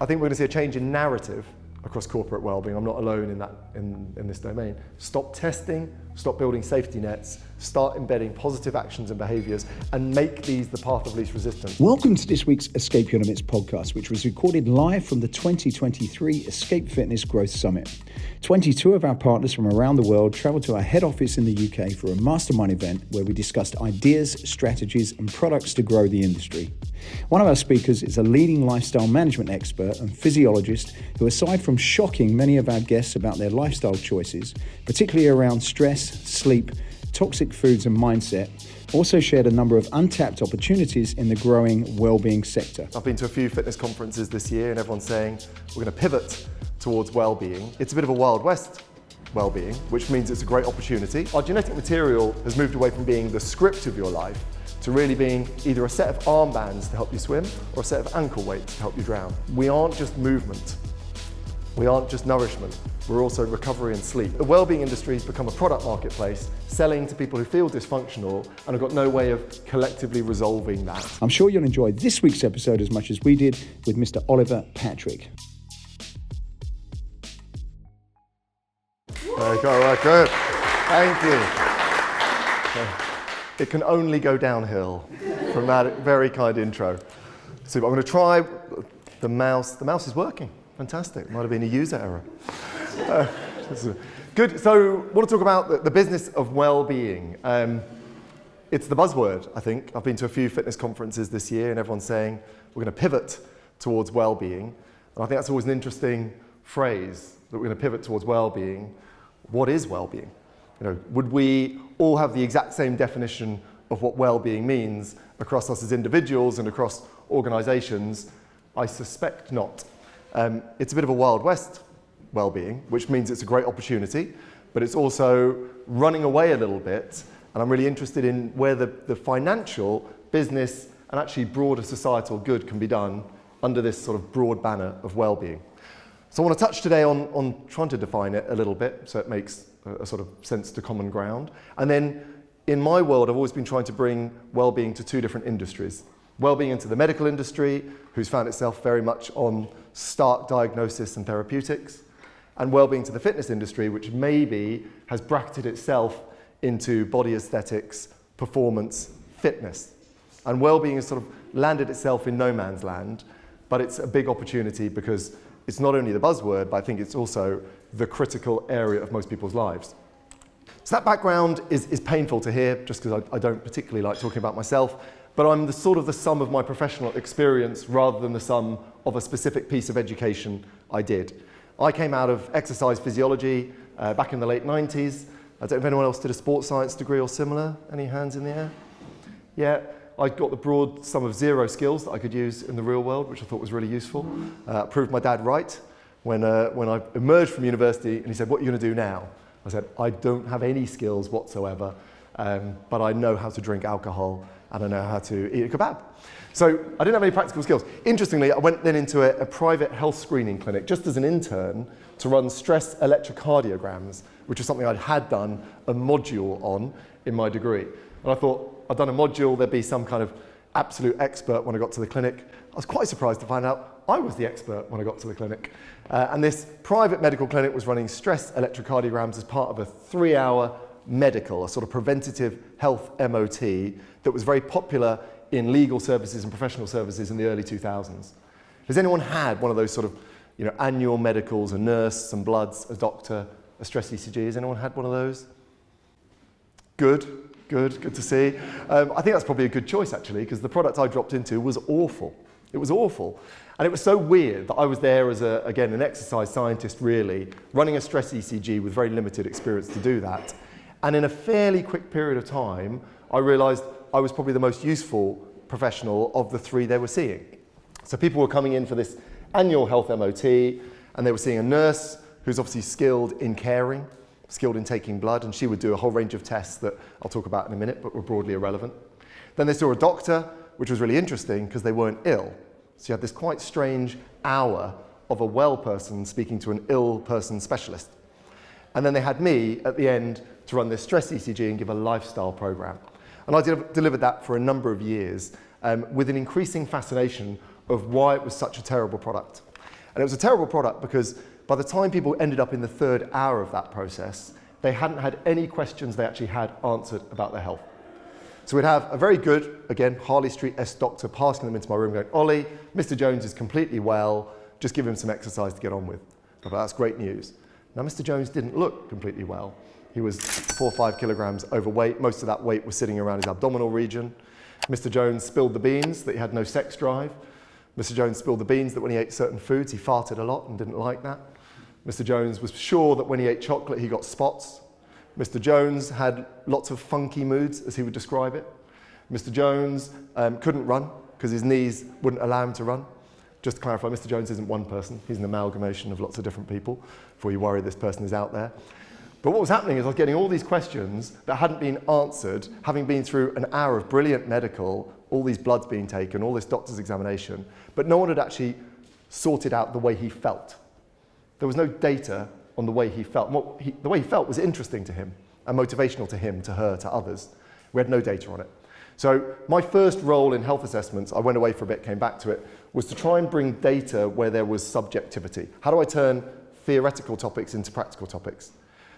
I think we're going to see a change in narrative across corporate wellbeing. I'm not alone in this domain. Stop testing, stop building safety nets, start embedding positive actions and behaviours, and make these the path of least resistance. Welcome to this week's Escape Your Limits podcast, which was recorded live from the 2023 Escape Fitness Growth Summit. 22 of our partners from around the world travelled to our head office in the UK for a mastermind event where we discussed ideas, strategies and products to grow the industry. One of our speakers is a leading lifestyle management expert and physiologist who, aside from shocking many of our guests about their lifestyle choices, particularly around stress, sleep, toxic foods and mindset, also shared a number of untapped opportunities in the growing wellbeing sector. I've been to a few fitness conferences this year and everyone's saying we're going to pivot towards well-being. It's a bit of a Wild West well-being, which means it's a great opportunity. Our genetic material has moved away from being the script of your life to really being either a set of armbands to help you swim or a set of ankle weights to help you drown. We aren't just movement. We aren't just nourishment. We're also recovery and sleep. The wellbeing industry has become a product marketplace, selling to people who feel dysfunctional and have got no way of collectively resolving that. I'm sure you'll enjoy this week's episode as much as we did with Mr. Oliver Patrick. Good. Thank you. It can only go downhill from that very kind intro. So I'm going to try the mouse. The mouse is working. Fantastic. Might have been a user error. Good. So I want to talk about the business of well-being. It's the buzzword, I think. I've been to a few fitness conferences this year and everyone's saying we're going to pivot towards well-being. And I think that's always an interesting phrase, that we're going to pivot towards well-being. What is well-being? Would we all have the exact same definition of what well-being means across us as individuals and across organisations? I suspect not. It's a bit of a Wild West well-being, which means it's a great opportunity, but it's also running away a little bit. And I'm really interested in where the financial, business, and actually broader societal good can be done under this sort of broad banner of well-being. So I want to touch today on trying to define it a little bit so it makes a sort of sense to common ground. And then in my world, I've always been trying to bring well-being to two different industries. Well-being into the medical industry, who's found itself very much on stark diagnosis and therapeutics, and well-being to the fitness industry, which maybe has bracketed itself into body aesthetics, performance, fitness. And well-being has sort of landed itself in no man's land, but it's a big opportunity because it's not only the buzzword, but I think it's also the critical area of most people's lives. So that background is painful to hear, just because I don't particularly like talking about myself, but I'm the sum of my professional experience rather than the sum of a specific piece of education I did. I came out of exercise physiology back in the late 90s. I don't know if anyone else did a sports science degree or similar. Any hands in the air? Yeah. I got the broad sum of zero skills that I could use in the real world, which I thought was really useful. Proved my dad right when I emerged from university and he said, "What are you going to do now?" I said, "I don't have any skills whatsoever, but I know how to drink alcohol and I know how to eat a kebab." So I didn't have any practical skills. Interestingly, I went then into a private health screening clinic just as an intern to run stress electrocardiograms, which was something had done a module on in my degree. And I thought, I'd done a module, there'd be some kind of absolute expert when I got to the clinic. I was quite surprised to find out I was the expert when I got to the clinic. And this private medical clinic was running stress electrocardiograms as part of a 3-hour medical, a sort of preventative health MOT that was very popular in legal services and professional services in the early 2000s. Has anyone had one of those sort of annual medicals, a nurse, some bloods, a doctor, a stress ECG? Has anyone had one of those? Good to see. I think that's probably a good choice actually, because the product I dropped into was awful. It was awful. And it was so weird that I was there as an exercise scientist really, running a stress ECG with very limited experience to do that. And in a fairly quick period of time, I realized I was probably the most useful professional of the three they were seeing. So people were coming in for this annual health MOT, and they were seeing a nurse who's obviously skilled in caring, skilled in taking blood, and she would do a whole range of tests that I'll talk about in a minute, but were broadly irrelevant. Then they saw a doctor, which was really interesting because they weren't ill. So you had this quite strange hour of a well person speaking to an ill person specialist. And then they had me at the end to run this stress ECG and give a lifestyle program. And I delivered that for a number of years with an increasing fascination of why it was such a terrible product. And it was a terrible product because by the time people ended up in the third hour of that process, they hadn't had any questions they actually had answered about their health. So we'd have a very good, again, Harley Street-esque doctor passing them into my room going, Ollie, Mr. Jones is completely well, just give him some exercise to get on with. I thought, that's great news. Now, Mr. Jones didn't look completely well. He was 4 or 5 kilograms overweight. Most of that weight was sitting around his abdominal region. Mr. Jones spilled the beans that he had no sex drive. Mr. Jones spilled the beans that when he ate certain foods, he farted a lot and didn't like that. Mr. Jones was sure that when he ate chocolate, he got spots. Mr. Jones had lots of funky moods, as he would describe it. Mr. Jones couldn't run because his knees wouldn't allow him to run. Just to clarify, Mr. Jones isn't one person. He's an amalgamation of lots of different people, before you worry this person is out there. But what was happening is I was getting all these questions that hadn't been answered, having been through an hour of brilliant medical, all these bloods being taken, all this doctor's examination, but no one had actually sorted out the way he felt. There was no data on the way he felt. The way he felt was interesting to him and motivational to him, to her, to others. We had no data on it. So my first role in health assessments, I went away for a bit, came back to it, was to try and bring data where there was subjectivity. How do I turn theoretical topics into practical topics?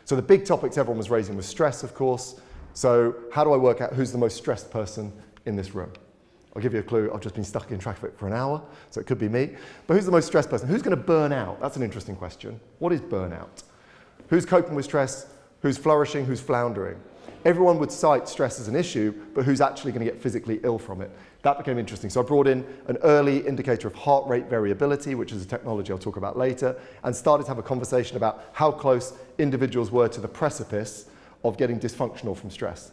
So the big topics everyone was raising was stress, of course. So how do I work out who's the most stressed person in this room? I'll give you a clue. I've just been stuck in traffic for an hour, so it could be me. But who's the most stressed person? Who's going to burn out? That's an interesting question. What is burnout? Who's coping with stress? Who's flourishing? Who's floundering? Everyone would cite stress as an issue, but who's actually going to get physically ill from it? That became interesting. So I brought in an early indicator of heart rate variability, which is a technology I'll talk about later, and started to have a conversation about how close individuals were to the precipice of getting dysfunctional from stress.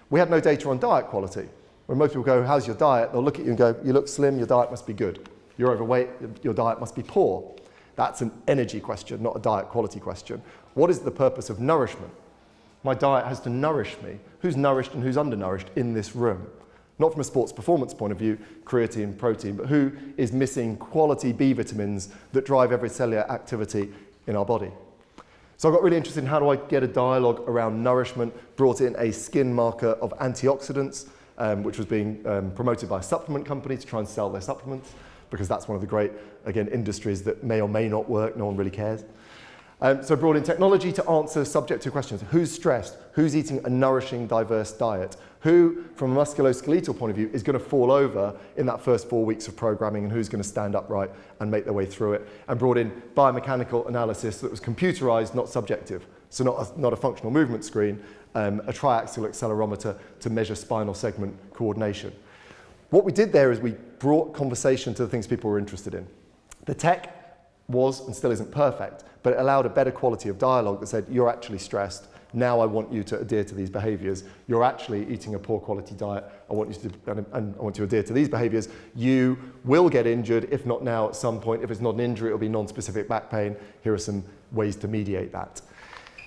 We had no data on diet quality. When most people go, how's your diet? They'll look at you and go, you look slim, your diet must be good. You're overweight, your diet must be poor. That's an energy question, not a diet quality question. What is the purpose of nourishment? My diet has to nourish me. Who's nourished and who's undernourished in this room? Not from a sports performance point of view, creatine, protein, but who is missing quality B vitamins that drive every cellular activity in our body? So I got really interested in how do I get a dialogue around nourishment, brought in a skin marker of antioxidants, which was being promoted by a supplement company to try and sell their supplements, because that's one of the great, again, industries that may or may not work, no one really cares. So I brought in technology to answer subjective questions. Who's stressed? Who's eating a nourishing, diverse diet? Who, from a musculoskeletal point of view, is going to fall over in that first 4 weeks of programming, and who's going to stand upright and make their way through it? And brought in biomechanical analysis that was computerized, not subjective. So not a functional movement screen, a triaxial accelerometer to measure spinal segment coordination. What we did there is we brought conversation to the things people were interested in. The tech was and still isn't perfect, but it allowed a better quality of dialogue that said, you're actually stressed. Now I want you to adhere to these behaviors. You're actually eating a poor quality diet. I want you to adhere to these behaviors. You will get injured, if not now, at some point. If it's not an injury, it'll be non-specific back pain. Here are some ways to mediate that.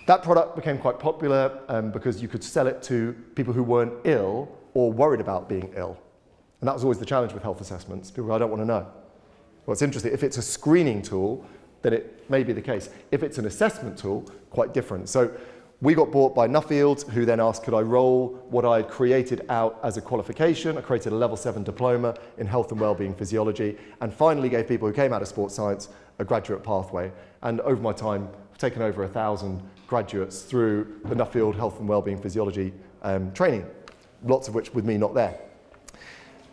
That product became quite popular because you could sell it to people who weren't ill or worried about being ill. And that was always the challenge with health assessments. People go, I don't want to know. Well, it's interesting. If it's a screening tool, then it may be the case. If it's an assessment tool, quite different. So we got bought by Nuffield, who then asked, could I roll what I had created out as a qualification? I created a level 7 diploma in health and wellbeing physiology, and finally gave people who came out of sports science a graduate pathway. And over my time, I've taken over 1,000 graduates through the Nuffield Health and Wellbeing Physiology training, lots of which with me not there.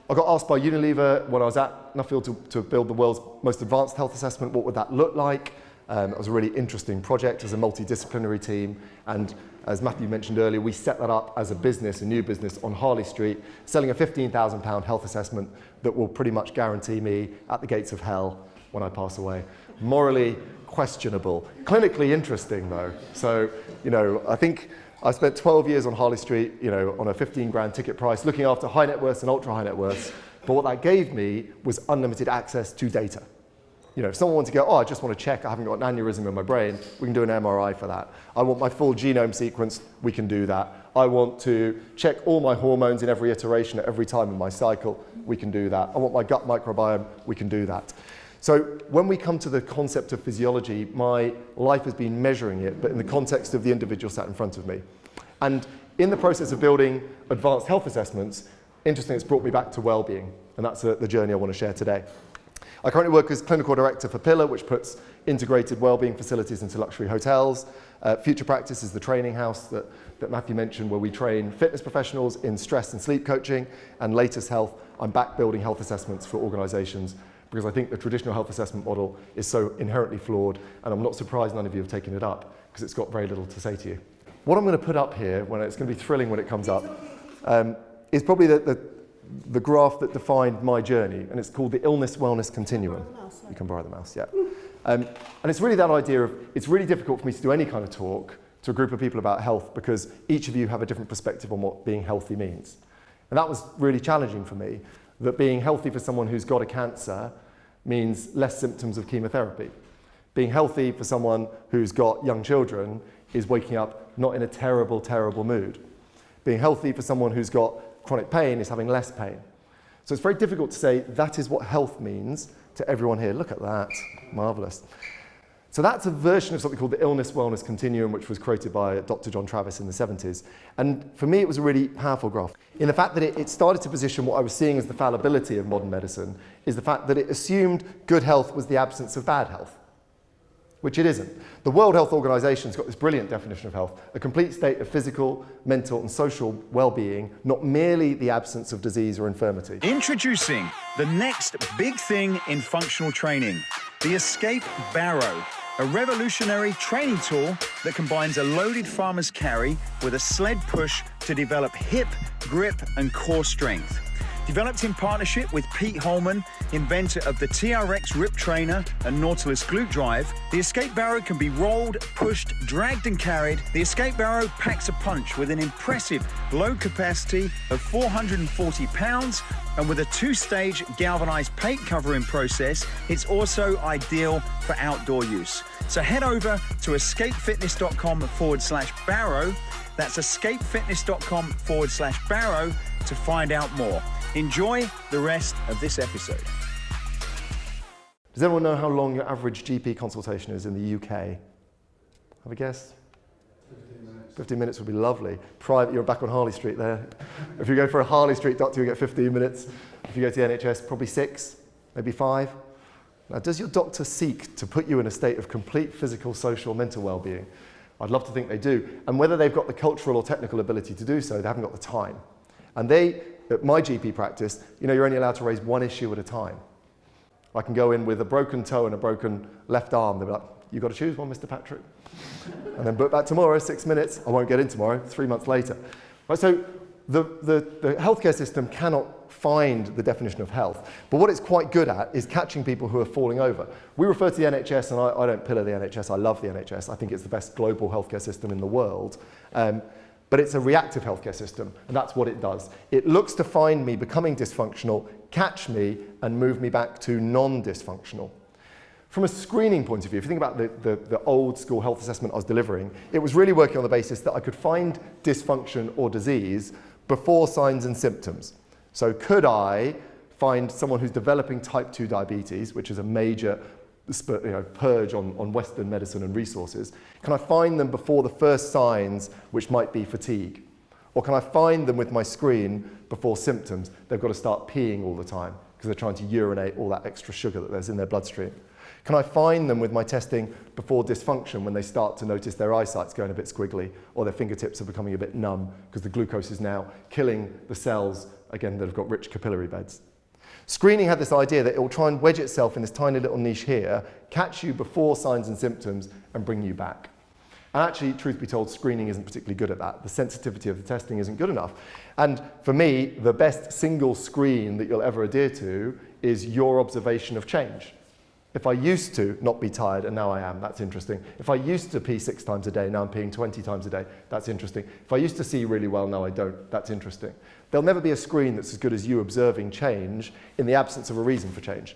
I got asked by Unilever when I was at Nuffield to build the world's most advanced health assessment. What would that look like? It was a really interesting project as a multidisciplinary team. And as Matthew mentioned earlier, we set that up as a business, a new business on Harley Street, selling a £15,000 health assessment that will pretty much guarantee me at the gates of hell when I pass away. Morally questionable. Clinically interesting though. So, I think I spent 12 years on Harley Street, on a 15 grand ticket price, looking after high net worths and ultra high net worths. But what that gave me was unlimited access to data. If someone wanted to go, I just want to check I haven't got an aneurysm in my brain, we can do an MRI for that. I want my full genome sequenced, we can do that. I want to check all my hormones in every iteration at every time in my cycle, we can do that. I want my gut microbiome, we can do that. So when we come to the concept of physiology, my life has been measuring it, but in the context of the individual sat in front of me. And in the process of building advanced health assessments, interesting, it's brought me back to well-being, and that's the journey I want to share today. I currently work as clinical director for Pillar, which puts integrated wellbeing facilities into luxury hotels. Future Practice is the training house that Matthew mentioned, where we train fitness professionals in stress and sleep coaching. And Latest Health, I'm back building health assessments for organisations, because I think the traditional health assessment model is so inherently flawed, and I'm not surprised none of you have taken it up, because it's got very little to say to you. What I'm going to put up here, when it's going to be thrilling when it comes up, is probably the graph that defined my journey, and it's called the illness-wellness continuum. You can borrow the mouse, yeah. And it's really that idea of, it's really difficult for me to do any kind of talk to a group of people about health, because each of you have a different perspective on what being healthy means. And that was really challenging for me, that being healthy for someone who's got a cancer means less symptoms of chemotherapy. Being healthy for someone who's got young children is waking up not in a terrible, terrible mood. Being healthy for someone who's got chronic pain is having less pain. So it's very difficult to say that is what health means to everyone here. Look at that, marvellous. So that's a version of something called the illness-wellness continuum, which was created by Dr. John Travis in the 70s. And for me, it was a really powerful graph. In the fact that it started to position what I was seeing as the fallibility of modern medicine, is the fact that it assumed good health was the absence of bad health, which it isn't. The World Health Organization's got this brilliant definition of health: a complete state of physical, mental, and social well-being, not merely the absence of disease or infirmity. Introducing the next big thing in functional training, the Escape Barrow, a revolutionary training tool that combines a loaded farmer's carry with a sled push to develop hip, grip, and core strength. Developed in partnership with Pete Holman, inventor of the TRX Rip Trainer and Nautilus Glute Drive, the Escape Barrow can be rolled, pushed, dragged and carried. The Escape Barrow packs a punch with an impressive load capacity of 440 pounds, and with a two-stage galvanized paint covering process, it's also ideal for outdoor use. So head over to escapefitness.com/barrow. That's escapefitness.com/barrow to find out more. Enjoy the rest of this episode. Does anyone know how long your average GP consultation is in the UK? Have a guess? 15 minutes. 15 minutes would be lovely. Private, you're back on Harley Street there. If you go for a Harley Street doctor, you get 15 minutes. If you go to the NHS, probably 6, maybe 5. Now, does your doctor seek to put you in a state of complete physical, social, mental well-being? I'd love to think they do. And whether they've got the cultural or technical ability to do so, they haven't got the time. And at my GP practice, you're only allowed to raise one issue at a time. I can go in with a broken toe and a broken left arm. They'll be like, you've got to choose one, Mr. Patrick. And then book back tomorrow, 6 minutes. I won't get in tomorrow, 3 months later. Right, so the healthcare system cannot find the definition of health. But what it's quite good at is catching people who are falling over. We refer to the NHS, and I don't pillar the NHS. I love the NHS. I think it's the best global healthcare system in the world. But it's a reactive healthcare system, and that's what it does. It looks to find me becoming dysfunctional, catch me, and move me back to non-dysfunctional. From a screening point of view, if you think about the old school health assessment I was delivering, it was really working on the basis that I could find dysfunction or disease before signs and symptoms. So could I find someone who's developing type 2 diabetes, which is a major purge on Western medicine and resources? Can I find them before the first signs, which might be fatigue? Or can I find them with my screen before symptoms? They've got to start peeing all the time because they're trying to urinate all that extra sugar that there's in their bloodstream. Can I find them with my testing before dysfunction, when they start to notice their eyesight's going a bit squiggly or their fingertips are becoming a bit numb because the glucose is now killing the cells, again, that have got rich capillary beds? Screening had this idea that it will try and wedge itself in this tiny little niche here, catch you before signs and symptoms, and bring you back. And actually, truth be told, screening isn't particularly good at that. The sensitivity of the testing isn't good enough. And for me, the best single screen that you'll ever adhere to is your observation of change. If I used to not be tired and now I am, that's interesting. If I used to pee 6 times a day, now I'm peeing 20 times a day, that's interesting. If I used to see really well, now I don't, that's interesting. There'll never be a screen that's as good as you observing change in the absence of a reason for change.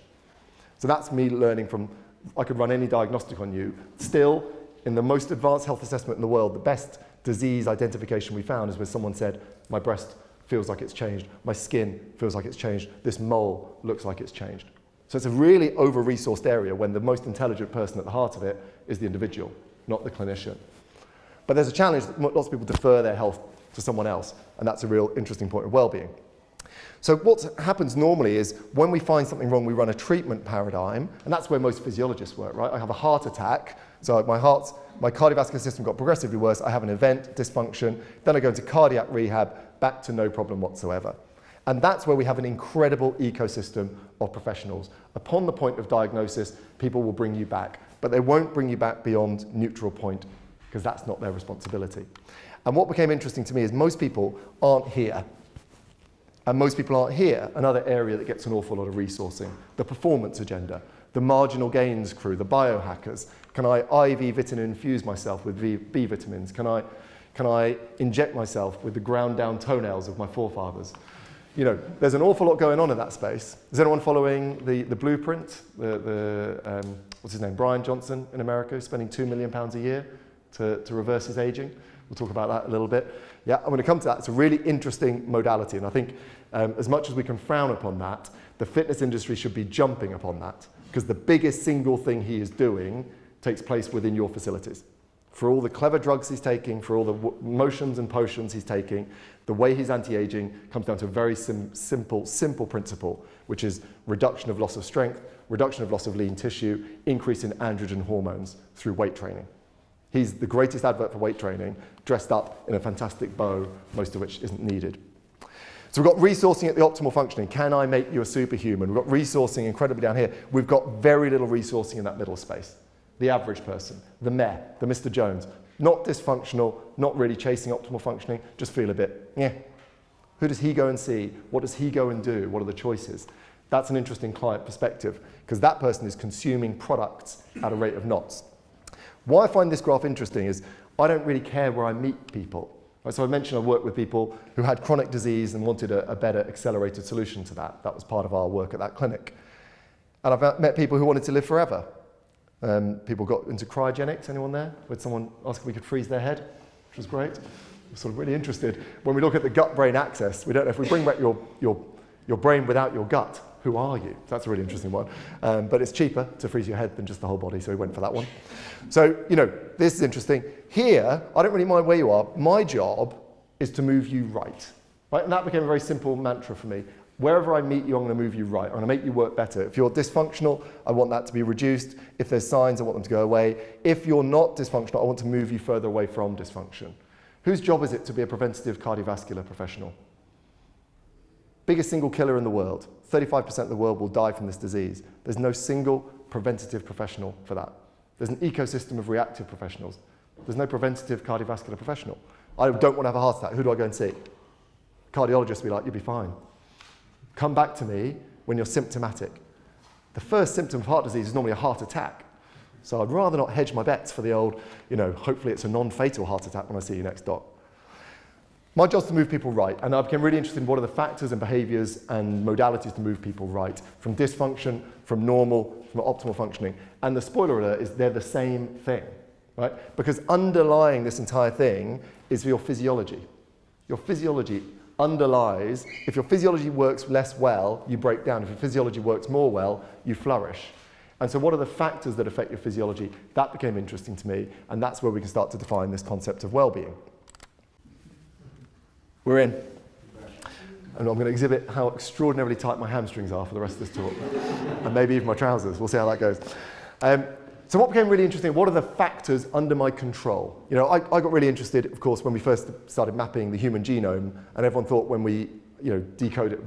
So that's me learning from, I could run any diagnostic on you. Still, in the most advanced health assessment in the world, the best disease identification we found is where someone said, my breast feels like it's changed, my skin feels like it's changed, this mole looks like it's changed. So it's a really over-resourced area when the most intelligent person at the heart of it is the individual, not the clinician. But there's a challenge that lots of people defer their health to someone else, and that's a real interesting point of well-being. So what happens normally is when we find something wrong, we run a treatment paradigm, and that's where most physiologists work, right? I have a heart attack, so my cardiovascular system got progressively worse, I have an event, dysfunction, then I go into cardiac rehab, back to no problem whatsoever. And that's where we have an incredible ecosystem of professionals. Upon the point of diagnosis, people will bring you back, but they won't bring you back beyond neutral point, because that's not their responsibility. And what became interesting to me is most people aren't here. And most people aren't here, another area that gets an awful lot of resourcing. The performance agenda, the marginal gains crew, the biohackers. Can I IV vitamin infuse myself with B vitamins? Can I inject myself with the ground down toenails of my forefathers? You know, there's an awful lot going on in that space. Is anyone following the blueprint? What's his name? Brian Johnson in America, spending £2 million a year to reverse his aging. We'll talk about that a little bit. Yeah, I'm going to come to that. It's a really interesting modality, and I think as much as we can frown upon that, the fitness industry should be jumping upon that, because the biggest single thing he is doing takes place within your facilities. For all the clever drugs he's taking, for all the motions and potions he's taking, the way he's anti-aging comes down to a very simple principle, which is reduction of loss of strength, reduction of loss of lean tissue, increase in androgen hormones through weight training. He's the greatest advert for weight training, dressed up in a fantastic bow, most of which isn't needed. So we've got resourcing at the optimal functioning. Can I make you a superhuman? We've got resourcing incredibly down here. We've got very little resourcing in that middle space. The average person, the meh, the Mr. Jones, not dysfunctional, not really chasing optimal functioning, just feel a bit, yeah. Who does he go and see? What does he go and do? What are the choices? That's an interesting client perspective, because that person is consuming products at a rate of knots. Why I find this graph interesting is I don't really care where I meet people. Right, so I mentioned I worked with people who had chronic disease and wanted a better accelerated solution to that. That was part of our work at that clinic. And I've met people who wanted to live forever. People got into cryogenics. Anyone there? With someone ask if we could freeze their head, which was great. I'm sort of really interested. When we look at the gut-brain axis, we don't know if we bring back your brain without your gut. Who are you? That's a really interesting one. But it's cheaper to freeze your head than just the whole body, so we went for that one. So, you know, this is interesting. Here, I don't really mind where you are. My job is to move you right. And that became a very simple mantra for me. Wherever I meet you, I'm going to move you right. I'm going to make you work better. If you're dysfunctional, I want that to be reduced. If there's signs, I want them to go away. If you're not dysfunctional, I want to move you further away from dysfunction. Whose job is it to be a preventative cardiovascular professional? Biggest single killer in the world. 35% of the world will die from this disease. There's no single preventative professional for that. There's an ecosystem of reactive professionals. There's no preventative cardiovascular professional. I don't want to have a heart attack. Who do I go and see? Cardiologist will be like, you'll be fine. Come back to me when you're symptomatic. The first symptom of heart disease is normally a heart attack. So I'd rather not hedge my bets for the old, you know, hopefully it's a non-fatal heart attack when I see you next, doc. My job is to move people right, and I became really interested in what are the factors and behaviours and modalities to move people right, from dysfunction, from normal, from optimal functioning. And the spoiler alert is they're the same thing, right? Because underlying this entire thing is your physiology. Your physiology underlies, if your physiology works less well, you break down. If your physiology works more well, you flourish. And so what are the factors that affect your physiology? That became interesting to me, and that's where we can start to define this concept of well-being. We're in. And I'm going to exhibit how extraordinarily tight my hamstrings are for the rest of this talk. And maybe even my trousers. We'll see how that goes. So what became really interesting, what are the factors under my control? You know, I got really interested, of course, when we first started mapping the human genome, and everyone thought when we, you know, decode it,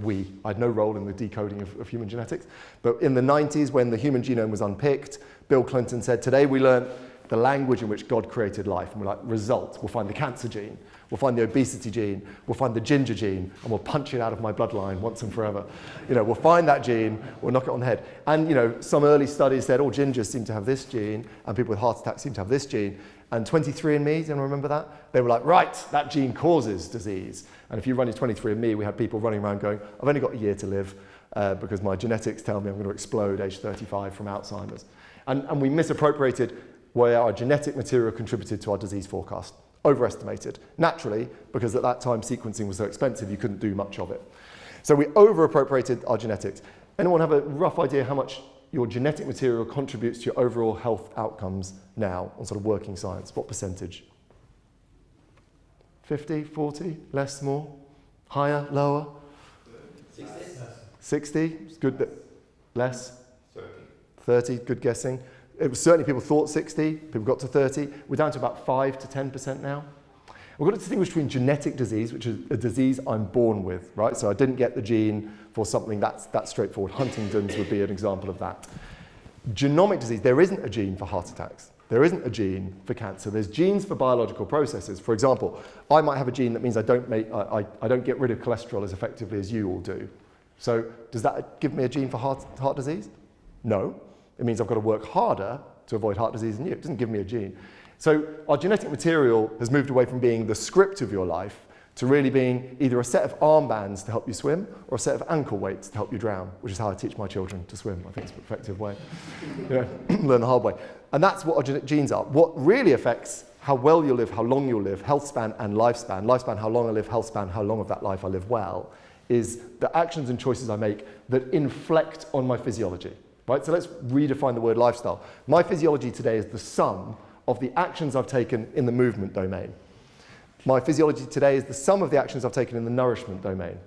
I had no role in the decoding of human genetics. But in the 90s, when the human genome was unpicked, Bill Clinton said, today we learned the language in which God created life. And we're like, result, we'll find the cancer gene, we'll find the obesity gene, we'll find the ginger gene, and we'll punch it out of my bloodline once and forever. You know, we'll find that gene, we'll knock it on the head. And, you know, some early studies said, oh, gingers seem to have this gene, and people with heart attacks seem to have this gene. And 23andMe, does anyone remember that? They were like, right, that gene causes disease. And if you run your 23andMe, we had people running around going, I've only got a year to live because my genetics tell me I'm going to explode age 35 from Alzheimer's. And we misappropriated where our genetic material contributed to our disease forecast. Overestimated, naturally, because at that time sequencing was so expensive you couldn't do much of it. So we over-appropriated our genetics. Anyone have a rough idea how much your genetic material contributes to your overall health outcomes now on sort of working science? What percentage? 50, 40, less, more? Higher, lower? 60, it's good. Less? 30, good guessing. It was certainly people thought 60, people got to 30. We're down to about 5 to 10% now. We've got to distinguish between genetic disease, which is a disease I'm born with, right? So I didn't get the gene for something that's straightforward. Huntington's would be an example of that. Genomic disease, there isn't a gene for heart attacks. There isn't a gene for cancer. There's genes for biological processes. For example, I might have a gene that means I don't get rid of cholesterol as effectively as you all do. So does that give me a gene for heart disease? No. It means I've got to work harder to avoid heart disease than you. It doesn't give me a gene. So our genetic material has moved away from being the script of your life to really being either a set of armbands to help you swim or a set of ankle weights to help you drown, which is how I teach my children to swim. I think it's an effective way. Learn the hard way. And that's what our genetic genes are. What really affects how well you live, how long you'll live, health span and lifespan. Lifespan, how long I live, health span, how long of that life I live well, is the actions and choices I make that inflect on my physiology. Right? So let's redefine the word lifestyle. My physiology today is the sum of the actions I've taken in the movement domain. My physiology today is the sum of the actions I've taken in the nourishment domain.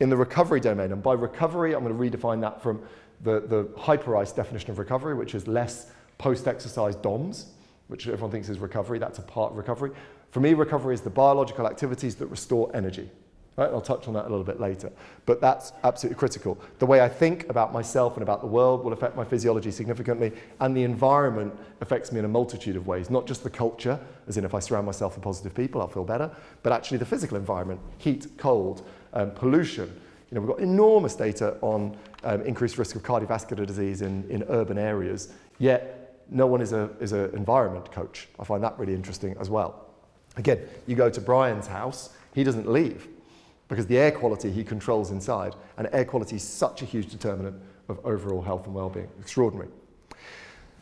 In the recovery domain, and by recovery, I'm going to redefine that from the hyperized definition of recovery, which is less post-exercise DOMS, which everyone thinks is recovery. That's a part of recovery. For me, recovery is the biological activities that restore energy. Right? I'll touch on that a little bit later. But that's absolutely critical. The way I think about myself and about the world will affect my physiology significantly, and the environment affects me in a multitude of ways, not just the culture, as in if I surround myself with positive people, I'll feel better, but actually the physical environment, heat, cold, pollution. We've got enormous data on increased risk of cardiovascular disease in urban areas, yet no one is an environment coach. I find that really interesting as well. Again, you go to Brian's house, he doesn't leave, because the air quality he controls inside, and air quality is such a huge determinant of overall health and well-being. Extraordinary.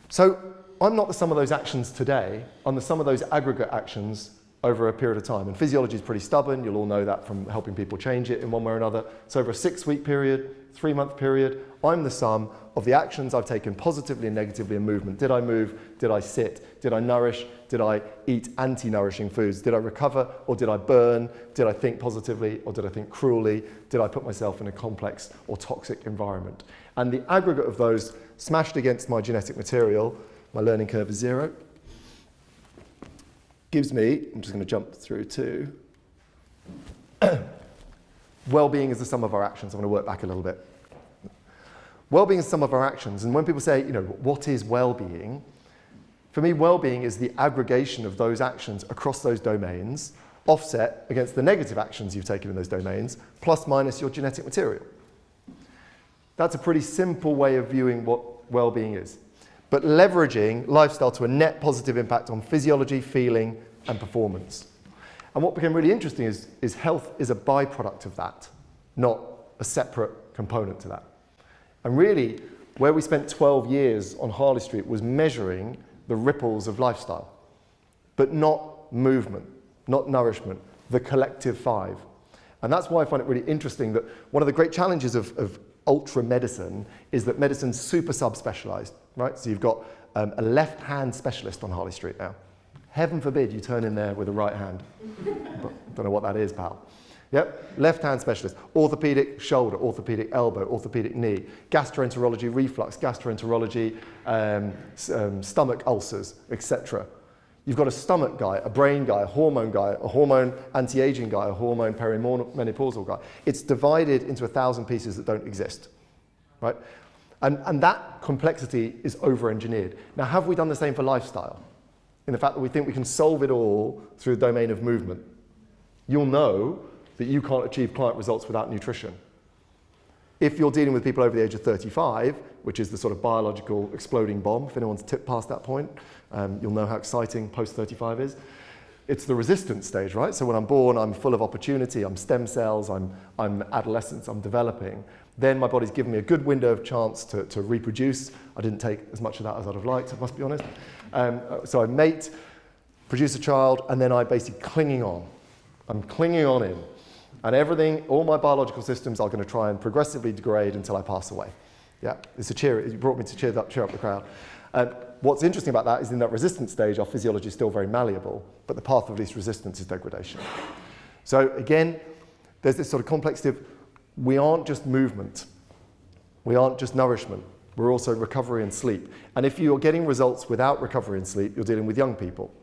So I'm not the sum of those actions today, I'm the sum of those aggregate actions over a period of time. And physiology is pretty stubborn, you'll all know that from helping people change it in one way or another. So over a 6-week period, 3-month period, I'm the sum of the actions I've taken positively and negatively in movement. Did I move? Did I sit? Did I nourish? Did I eat anti-nourishing foods? Did I recover or did I burn? Did I think positively or did I think cruelly? Did I put myself in a complex or toxic environment? And the aggregate of those smashed against my genetic material, my learning curve is 0, gives me, I'm just going to jump through to, well-being is the sum of our actions. I'm going to work back a little bit. Well-being is the sum of our actions. And when people say, what is well-being? For me, well-being is the aggregation of those actions across those domains, offset against the negative actions you've taken in those domains, plus minus your genetic material. That's a pretty simple way of viewing what well-being is. But leveraging lifestyle to a net positive impact on physiology, feeling, and performance. And what became really interesting is health is a byproduct of that, not a separate component to that. And really, where we spent 12 years on Harley Street was measuring the ripples of lifestyle, but not movement, not nourishment, the collective 5. And that's why I find it really interesting that one of the great challenges of ultra medicine is that medicine's super subspecialized, right? So you've got a left-hand specialist on Harley Street now. Heaven forbid you turn in there with a right hand. Don't know what that is, pal. Yep, left-hand specialist, orthopedic shoulder, orthopedic elbow, orthopedic knee, gastroenterology, reflux, gastroenterology, stomach ulcers, etc. You've got a stomach guy, a brain guy, a hormone anti-aging guy, a hormone perimenopausal guy. It's divided into 1,000 pieces that don't exist, right? And that complexity is over-engineered. Now, have we done the same for lifestyle? In the fact that we think we can solve it all through the domain of movement. You'll know that you can't achieve client results without nutrition. If you're dealing with people over the age of 35, which is the sort of biological exploding bomb, if anyone's tipped past that point, you'll know how exciting post-35 is. It's the resistance stage, right? So when I'm born, I'm full of opportunity, I'm stem cells, I'm adolescence, I'm developing. Then my body's given me a good window of chance to reproduce. I didn't take as much of that as I'd have liked, I must be honest. So I mate, produce a child, and then I'm basically clinging on. I'm clinging on in. And everything, all my biological systems are going to try and progressively degrade until I pass away. Yeah, it's a cheer. You brought me to cheer up the crowd. What's interesting about that is in that resistance stage, our physiology is still very malleable, but the path of least resistance is degradation. So again, there's this sort of complexity of we aren't just movement. We aren't just nourishment. We're also recovery and sleep. And if you're getting results without recovery and sleep, you're dealing with young people.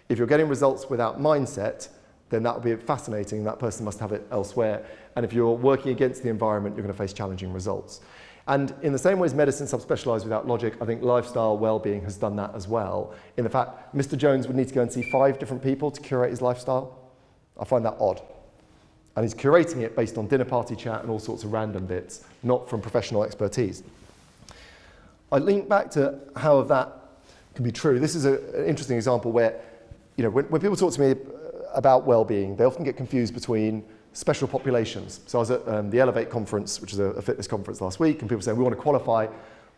If you're getting results without mindset, then that will be fascinating. That person must have it elsewhere. And if you're working against the environment, you're going to face challenging results. And in the same way as medicine subspecialised without logic, I think lifestyle well-being has done that as well. In the fact, Mr. Jones would need to go and see 5 different people to curate his lifestyle. I find that odd. And he's curating it based on dinner party chat and all sorts of random bits, not from professional expertise. I link back to how that can be true. This is an interesting example where, when people talk to me about well-being, they often get confused between special populations. So I was at the Elevate conference, which is a fitness conference last week, and people saying we want to qualify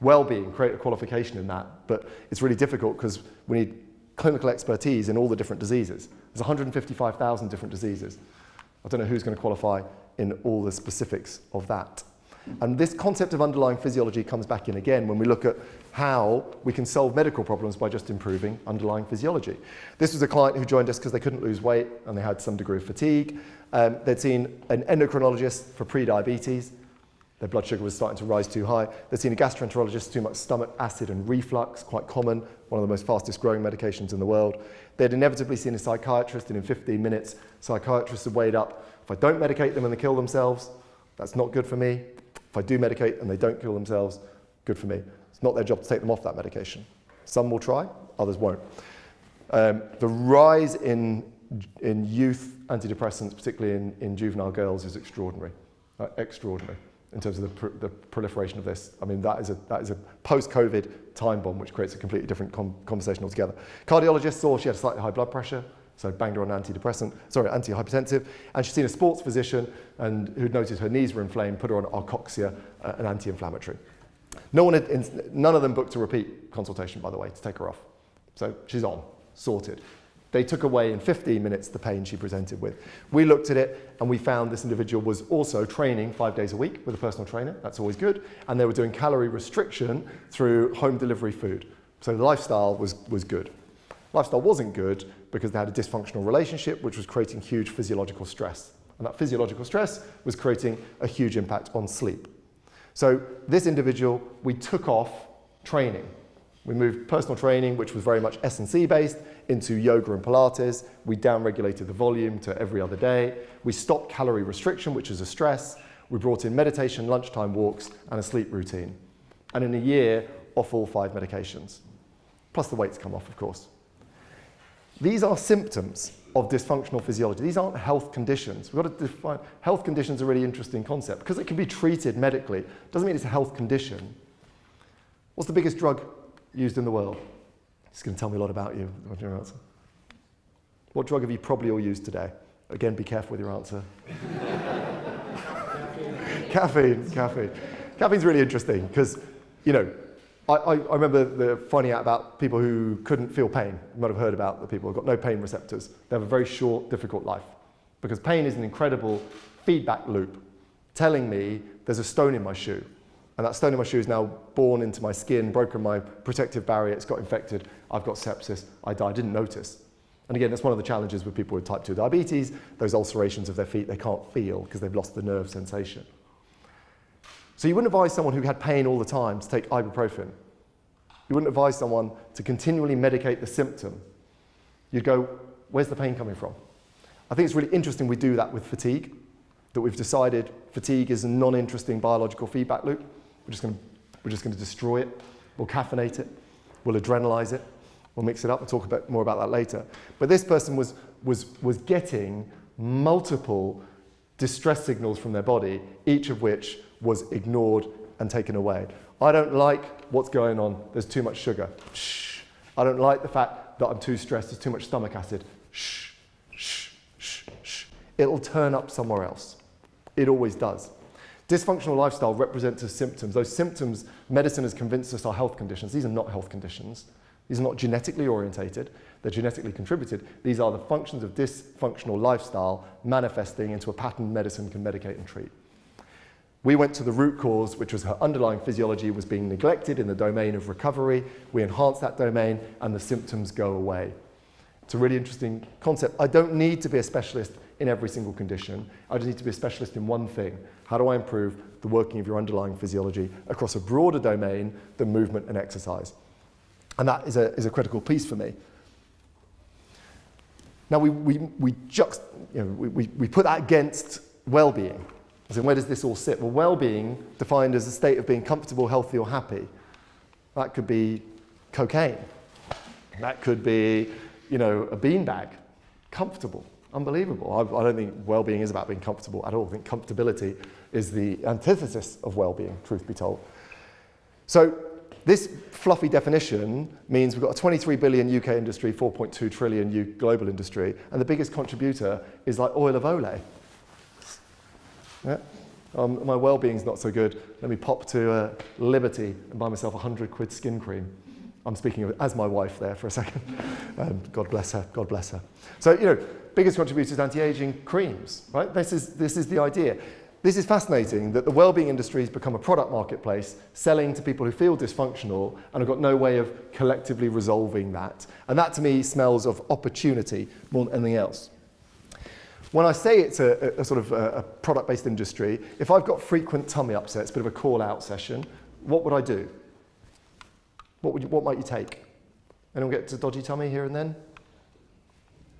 well-being, create a qualification in that, but it's really difficult because we need clinical expertise in all the different diseases. There's 155,000 different diseases. I don't know who's going to qualify in all the specifics of that. And this concept of underlying physiology comes back in again when we look at how we can solve medical problems by just improving underlying physiology. This was a client who joined us because they couldn't lose weight and they had some degree of fatigue. They'd seen an endocrinologist for pre-diabetes. Their blood sugar was starting to rise too high. They'd seen a gastroenterologist, too much stomach acid and reflux, quite common, one of the most fastest growing medications in the world. They'd inevitably seen a psychiatrist, and in 15 minutes, psychiatrists had weighed up, if I don't medicate them and they kill themselves, that's not good for me. If I do medicate and they don't kill themselves, good for me. It's not their job to take them off that medication. Some will try, others won't. The rise in youth antidepressants, particularly in juvenile girls, is extraordinary. Extraordinary in terms of the proliferation of this. I mean, that is a post-COVID time bomb, which creates a completely different conversation altogether. Cardiologist saw she had slightly high blood pressure, so banged her on antihypertensive, and she'd seen a sports physician and who'd noticed her knees were inflamed, put her on Alcoxia, an anti-inflammatory. None of them booked a repeat consultation, by the way, to take her off. So she's on, sorted. They took away in 15 minutes the pain she presented with. We looked at it and we found this individual was also training 5 days a week with a personal trainer. That's always good. And they were doing calorie restriction through home delivery food. So the lifestyle was good. Lifestyle wasn't good because they had a dysfunctional relationship, which was creating huge physiological stress. And that physiological stress was creating a huge impact on sleep. So this individual, we took off training. We moved personal training, which was very much S&C based, into yoga and Pilates. We downregulated the volume to every other day. We stopped calorie restriction, which is a stress. We brought in meditation, lunchtime walks, and a sleep routine. And in a year, off all 5 medications. Plus the weight's come off, of course. These are symptoms of dysfunctional physiology. These aren't health conditions. We've got to define, health conditions are a really interesting concept. Because it can be treated medically, doesn't mean it's a health condition. What's the biggest drug used in the world? It's going to tell me a lot about you. What's your answer? What drug have you probably all used today? Again, be careful with your answer. Caffeine. Caffeine's really interesting because, I remember finding out about people who couldn't feel pain. You might have heard about the people who've got no pain receptors. They have a very short, difficult life because pain is an incredible feedback loop telling me there's a stone in my shoe. And that stone in my shoe is now born into my skin, broken my protective barrier, it's got infected, I've got sepsis, I die, I didn't notice. And again, that's one of the challenges with people with type 2 diabetes, those ulcerations of their feet they can't feel because they've lost the nerve sensation. So you wouldn't advise someone who had pain all the time to take ibuprofen. You wouldn't advise someone to continually medicate the symptom. You'd go, where's the pain coming from? I think it's really interesting we do that with fatigue, that we've decided fatigue is a non-interesting biological feedback loop. We're just going to destroy it. We'll caffeinate it. We'll adrenalize it. We'll mix it up. We'll talk more about that later. But this person was getting multiple distress signals from their body, each of which was ignored and taken away. I don't like what's going on. There's too much sugar. Shh. I don't like the fact that I'm too stressed. There's too much stomach acid. Shh. Shh. Shh. Shh. It'll turn up somewhere else. It always does. Dysfunctional lifestyle represents symptoms. Those symptoms, medicine has convinced us are health conditions. These are not health conditions. These are not genetically orientated. They're genetically contributed. These are the functions of dysfunctional lifestyle manifesting into a pattern medicine can medicate and treat. We went to the root cause, which was her underlying physiology was being neglected in the domain of recovery. We enhance that domain and the symptoms go away. It's a really interesting concept. I don't need to be a specialist in every single condition. I just need to be a specialist in one thing, How do I improve the working of your underlying physiology across a broader domain than movement and exercise? And that is a critical piece for me. Now we put that against well-being. So where does this all sit? Well, well-being, defined as a state of being comfortable, healthy, or happy. That could be cocaine. That could be, a beanbag. Comfortable, unbelievable. I don't think well-being is about being comfortable at all. I think comfortability is the antithesis of well-being, truth be told. So this fluffy definition means we've got a 23 billion UK industry, 4.2 trillion global industry, and the biggest contributor is like oil of Olay. Yeah. My well-being's not so good. Let me pop to Liberty and buy myself £100 skin cream. I'm speaking of as my wife there for a second. God bless her, God bless her. So, biggest contributor is anti-aging creams, right? This is the idea. This is fascinating that the well-being industry has become a product marketplace selling to people who feel dysfunctional and have got no way of collectively resolving that. And that to me smells of opportunity more than anything else. When I say it's a sort of a product-based industry, if I've got frequent tummy upsets, a bit of a call-out session, what would I do? What might you take? Anyone get to dodgy tummy here and then?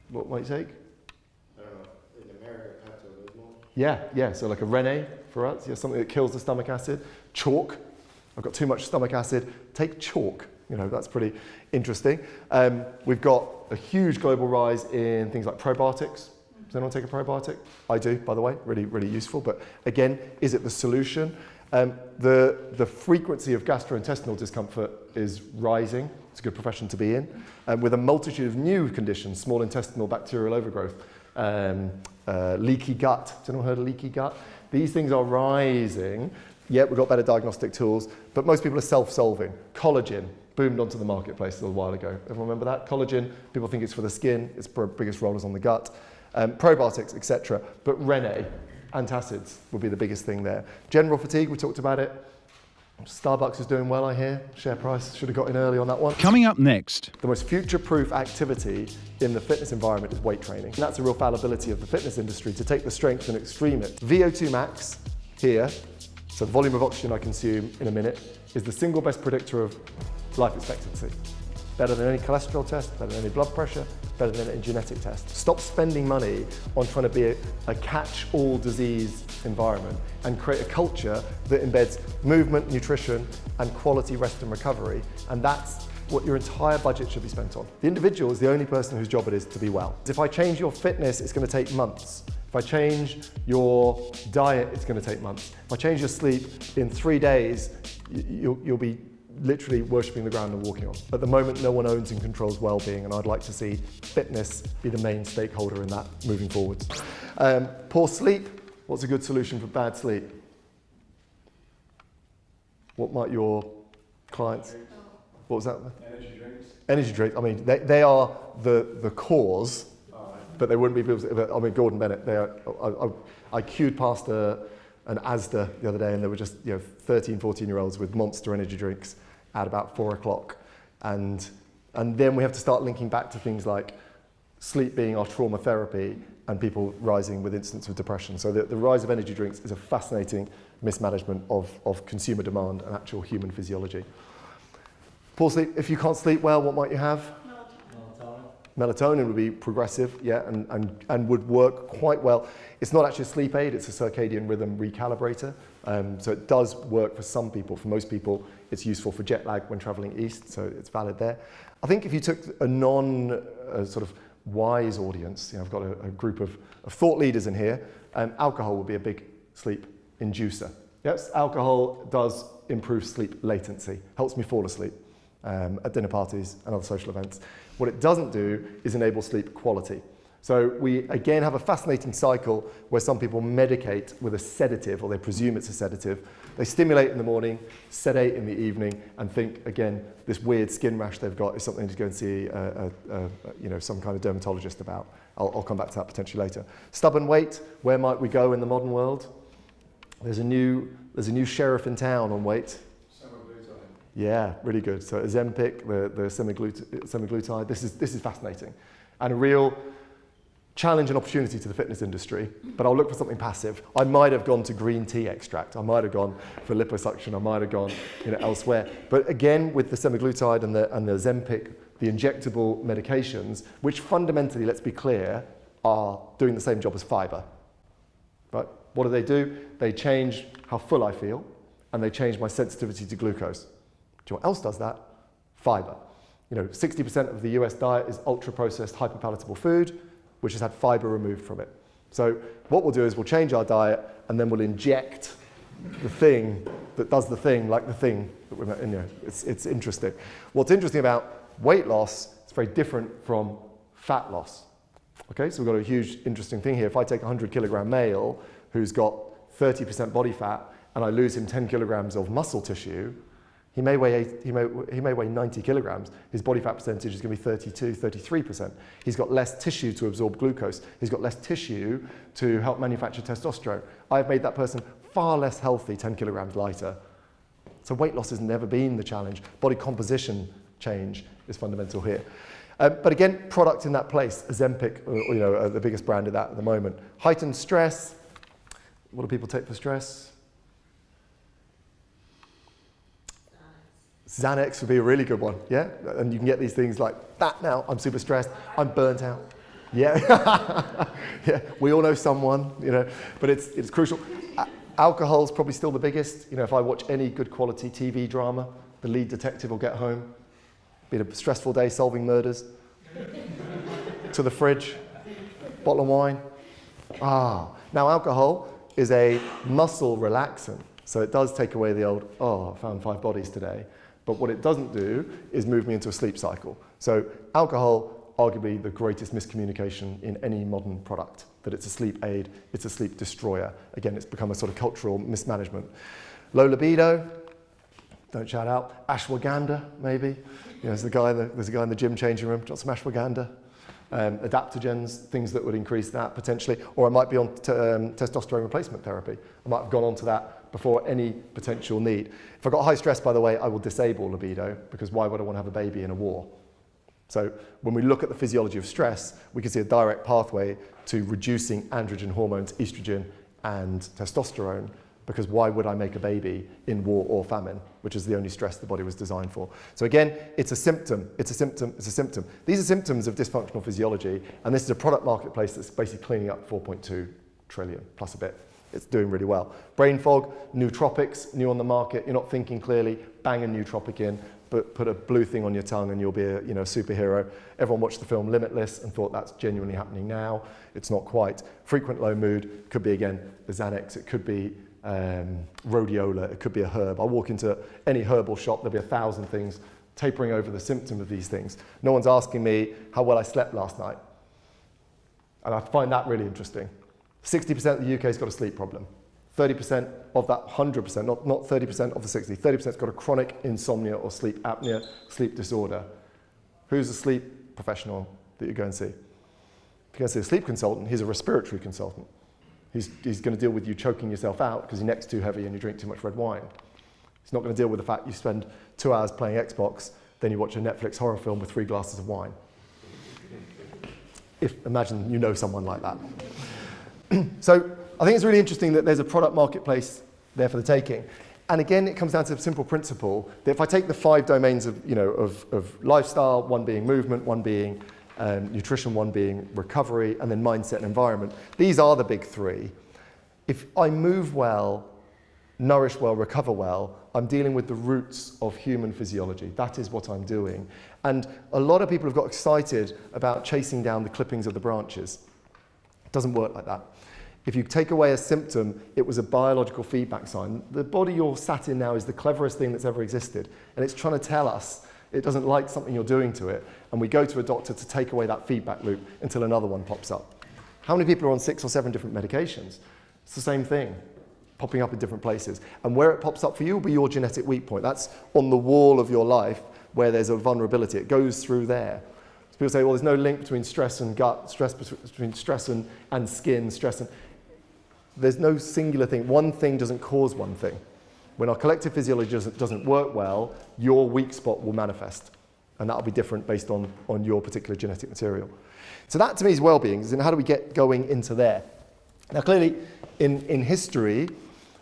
What might you take? I don't know. In America, Pepto-Bismol. Yeah. So like a Rene for us, something that kills the stomach acid. Chalk. I've got too much stomach acid. Take chalk. That's pretty interesting. We've got a huge global rise in things like probiotics. Does anyone take a probiotic? I do, by the way, really, really useful. But again, is it the solution? The frequency of gastrointestinal discomfort is rising. It's a good profession to be in. With a multitude of new conditions, small intestinal bacterial overgrowth, leaky gut. Has anyone heard of leaky gut? These things are rising. Yeah, we've got better diagnostic tools, but most people are self-solving. Collagen boomed onto the marketplace a little while ago. Everyone remember that? Collagen, people think it's for the skin. Its biggest role is on the gut. Probiotics, etc. But Rene, antacids would be the biggest thing there. General fatigue, we talked about it. Starbucks is doing well, I hear. Share price, should have got in early on that one. Coming up next. The most future-proof activity in the fitness environment is weight training. And that's a real fallibility of the fitness industry to take the strength and extreme it. VO2 max here, so the volume of oxygen I consume in a minute, is the single best predictor of life expectancy. Better than any cholesterol test, better than any blood pressure, better than any genetic test. Stop spending money on trying to be a catch-all disease environment and create a culture that embeds movement, nutrition, and quality rest and recovery. And that's what your entire budget should be spent on. The individual is the only person whose job it is to be well. If I change your fitness, it's going to take months. If I change your diet, it's going to take months. If I change your sleep, in 3 days, you'll be literally worshipping the ground and walking on. At the moment, no one owns and controls well-being, and I'd like to see fitness be the main stakeholder in that moving forwards. Poor sleep. What's a good solution for bad sleep? What might your clients... What was that? Energy drinks. Energy drinks. I mean, they are the cause, but they wouldn't be people... I mean, Gordon Bennett, I queued past an Asda the other day, and there were just 13, 14-year-olds with Monster energy drinks at about 4 o'clock. And then we have to start linking back to things like sleep being our trauma therapy and people rising with incidents of depression. So the rise of energy drinks is a fascinating mismanagement of consumer demand and actual human physiology. Poor sleep. If you can't sleep well, what might you have? Melatonin would be progressive, yeah, and would work quite well. It's not actually a sleep aid, it's a circadian rhythm recalibrator. So it does work for some people. For most people, it's useful for jet lag when traveling east, so it's valid there. I think if you took a sort of wise audience, I've got a group of thought leaders in here, alcohol would be a big sleep inducer. Yes, alcohol does improve sleep latency, helps me fall asleep at dinner parties and other social events. What it doesn't do is enable sleep quality. So we again have a fascinating cycle where some people medicate with a sedative, or they presume it's a sedative. They stimulate in the morning, sedate in the evening, and think again this weird skin rash they've got is something to go and see some kind of dermatologist about. I'll come back to that potentially later. Stubborn weight, where might we go in the modern world? There's a new sheriff in town on weight. Yeah, really good. So Ozempic, the semaglutide, this is fascinating. And a real challenge and opportunity to the fitness industry, but I'll look for something passive. I might have gone to green tea extract. I might have gone for liposuction. I might have gone elsewhere. But again, with the semaglutide and the Ozempic, the injectable medications, which fundamentally, let's be clear, are doing the same job as fiber. Right? What do? They change how full I feel, and they change my sensitivity to glucose. Do you know what else does that? Fiber. 60% of the US diet is ultra-processed, hyperpalatable food, which has had fiber removed from it. So what we'll do is we'll change our diet, and then we'll inject the thing that does the thing like the thing that we're, it's interesting. What's interesting about weight loss, it's very different from fat loss. Okay, so we've got a huge interesting thing here. If I take a 100 kilogram male who's got 30% body fat and I lose him 10 kilograms of muscle tissue, he may weigh 90 kilograms. His body fat percentage is going to be 32, 33%. He's got less tissue to absorb glucose. He's got less tissue to help manufacture testosterone. I've made that person far less healthy, 10 kilograms lighter. So weight loss has never been the challenge. Body composition change is fundamental here. But again, product in that place, Ozempic, the biggest brand of that at the moment. Heightened stress. What do people take for stress? Xanax would be a really good one, yeah? And you can get these things like that now. I'm super stressed. I'm burnt out. Yeah, yeah. We all know someone, but it's crucial. Alcohol's probably still the biggest. If I watch any good quality TV drama, the lead detective will get home, been a stressful day solving murders, to the fridge, bottle of wine. Now alcohol is a muscle relaxant, so it does take away the old, I found 5 bodies today. But what it doesn't do is move me into a sleep cycle. So alcohol, arguably the greatest miscommunication in any modern product, that it's a sleep aid, it's a sleep destroyer. Again, it's become a sort of cultural mismanagement. Low libido, don't shout out. Ashwagandha, maybe. There's a guy in the gym changing room, got some ashwagandha. Adaptogens, things that would increase that potentially. Or I might be on testosterone replacement therapy. I might have gone on to that before any potential need. If I've got high stress, by the way, I will disable libido, because why would I want to have a baby in a war? So when we look at the physiology of stress, we can see a direct pathway to reducing androgen hormones, estrogen and testosterone, because why would I make a baby in war or famine, which is the only stress the body was designed for. So again, it's a symptom, it's a symptom, it's a symptom. These are symptoms of dysfunctional physiology, and this is a product marketplace that's basically cleaning up 4.2 trillion plus a bit. It's doing really well. Brain fog, nootropics, new on the market. You're not thinking clearly, bang a nootropic in, but put a blue thing on your tongue and you'll be a superhero. Everyone watched the film Limitless and thought that's genuinely happening now. It's not quite. Frequent low mood could be, again, the Xanax. It could be rhodiola. It could be a herb. I'll walk into any herbal shop, there'll be 1,000 things tapering over the symptom of these things. No one's asking me how well I slept last night. And I find that really interesting. 60% of the UK's got a sleep problem. 30% of that 100%, not 30% of the 60, 30%'s got a chronic insomnia or sleep apnea, sleep disorder. Who's a sleep professional that you go and see? If you go and see a sleep consultant, he's a respiratory consultant. He's going to deal with you choking yourself out because your neck's too heavy and you drink too much red wine. He's not going to deal with the fact you spend 2 hours playing Xbox, then you watch a Netflix horror film with 3 glasses of wine. Imagine you know someone like that. So I think it's really interesting that there's a product marketplace there for the taking. And again, it comes down to a simple principle that if I take the 5 domains of lifestyle, one being movement, one being nutrition, one being recovery, and then mindset and environment, these are the big 3. If I move well, nourish well, recover well, I'm dealing with the roots of human physiology. That is what I'm doing. And a lot of people have got excited about chasing down the clippings of the branches. It doesn't work like that. If you take away a symptom, it was a biological feedback sign. The body you're sat in now is the cleverest thing that's ever existed. And it's trying to tell us it doesn't like something you're doing to it. And we go to a doctor to take away that feedback loop until another one pops up. How many people are on 6 or 7 different medications? It's the same thing, popping up in different places. And where it pops up for you will be your genetic weak point. That's on the wall of your life where there's a vulnerability. It goes through there. So people say, well, there's no link between stress and gut, stress between stress and skin, stress and... There's no singular thing. One thing doesn't cause one thing. When our collective physiology doesn't work well, your weak spot will manifest. And that'll be different based on your particular genetic material. So that to me is well-being, is in how do we get going into there? Now clearly, in history,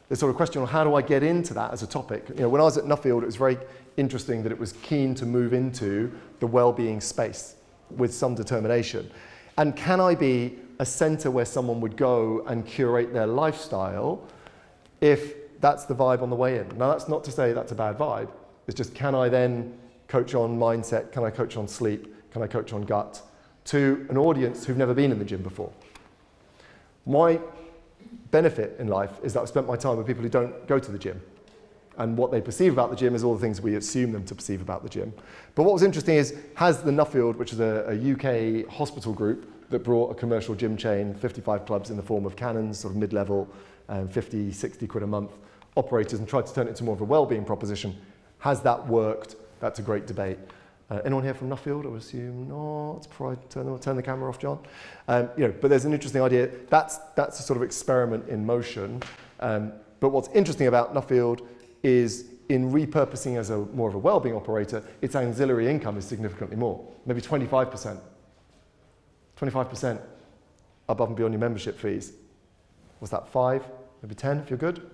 there's sort of a question on how do I get into that as a topic. You know, when I was at Nuffield, it was very interesting that it was keen to move into the well-being space with some determination. And can I be a centre where someone would go and curate their lifestyle if that's the vibe on the way in? Now that's not to say that's a bad vibe. It's just, can I then coach on mindset? Can I coach on sleep? Can I coach on gut? To an audience who've never been in the gym before. My benefit in life is that I've spent my time with people who don't go to the gym. And what they perceive about the gym is all the things we assume them to perceive about the gym. But what was interesting is, has the Nuffield, which is a UK hospital group that brought a commercial gym chain, 55 clubs in the form of Cannons, sort of mid-level, 50, 60 quid a month operators, and tried to turn it into more of a well-being proposition. Has that worked? That's a great debate. Anyone here from Nuffield? I would assume not. Probably turn the camera off, John. But there's an interesting idea. That's a sort of experiment in motion. But what's interesting about Nuffield is in repurposing as more of a well-being operator, its ancillary income is significantly more, maybe 25%. 25% above and beyond your membership fees. What's that, 5, maybe 10 if you're good?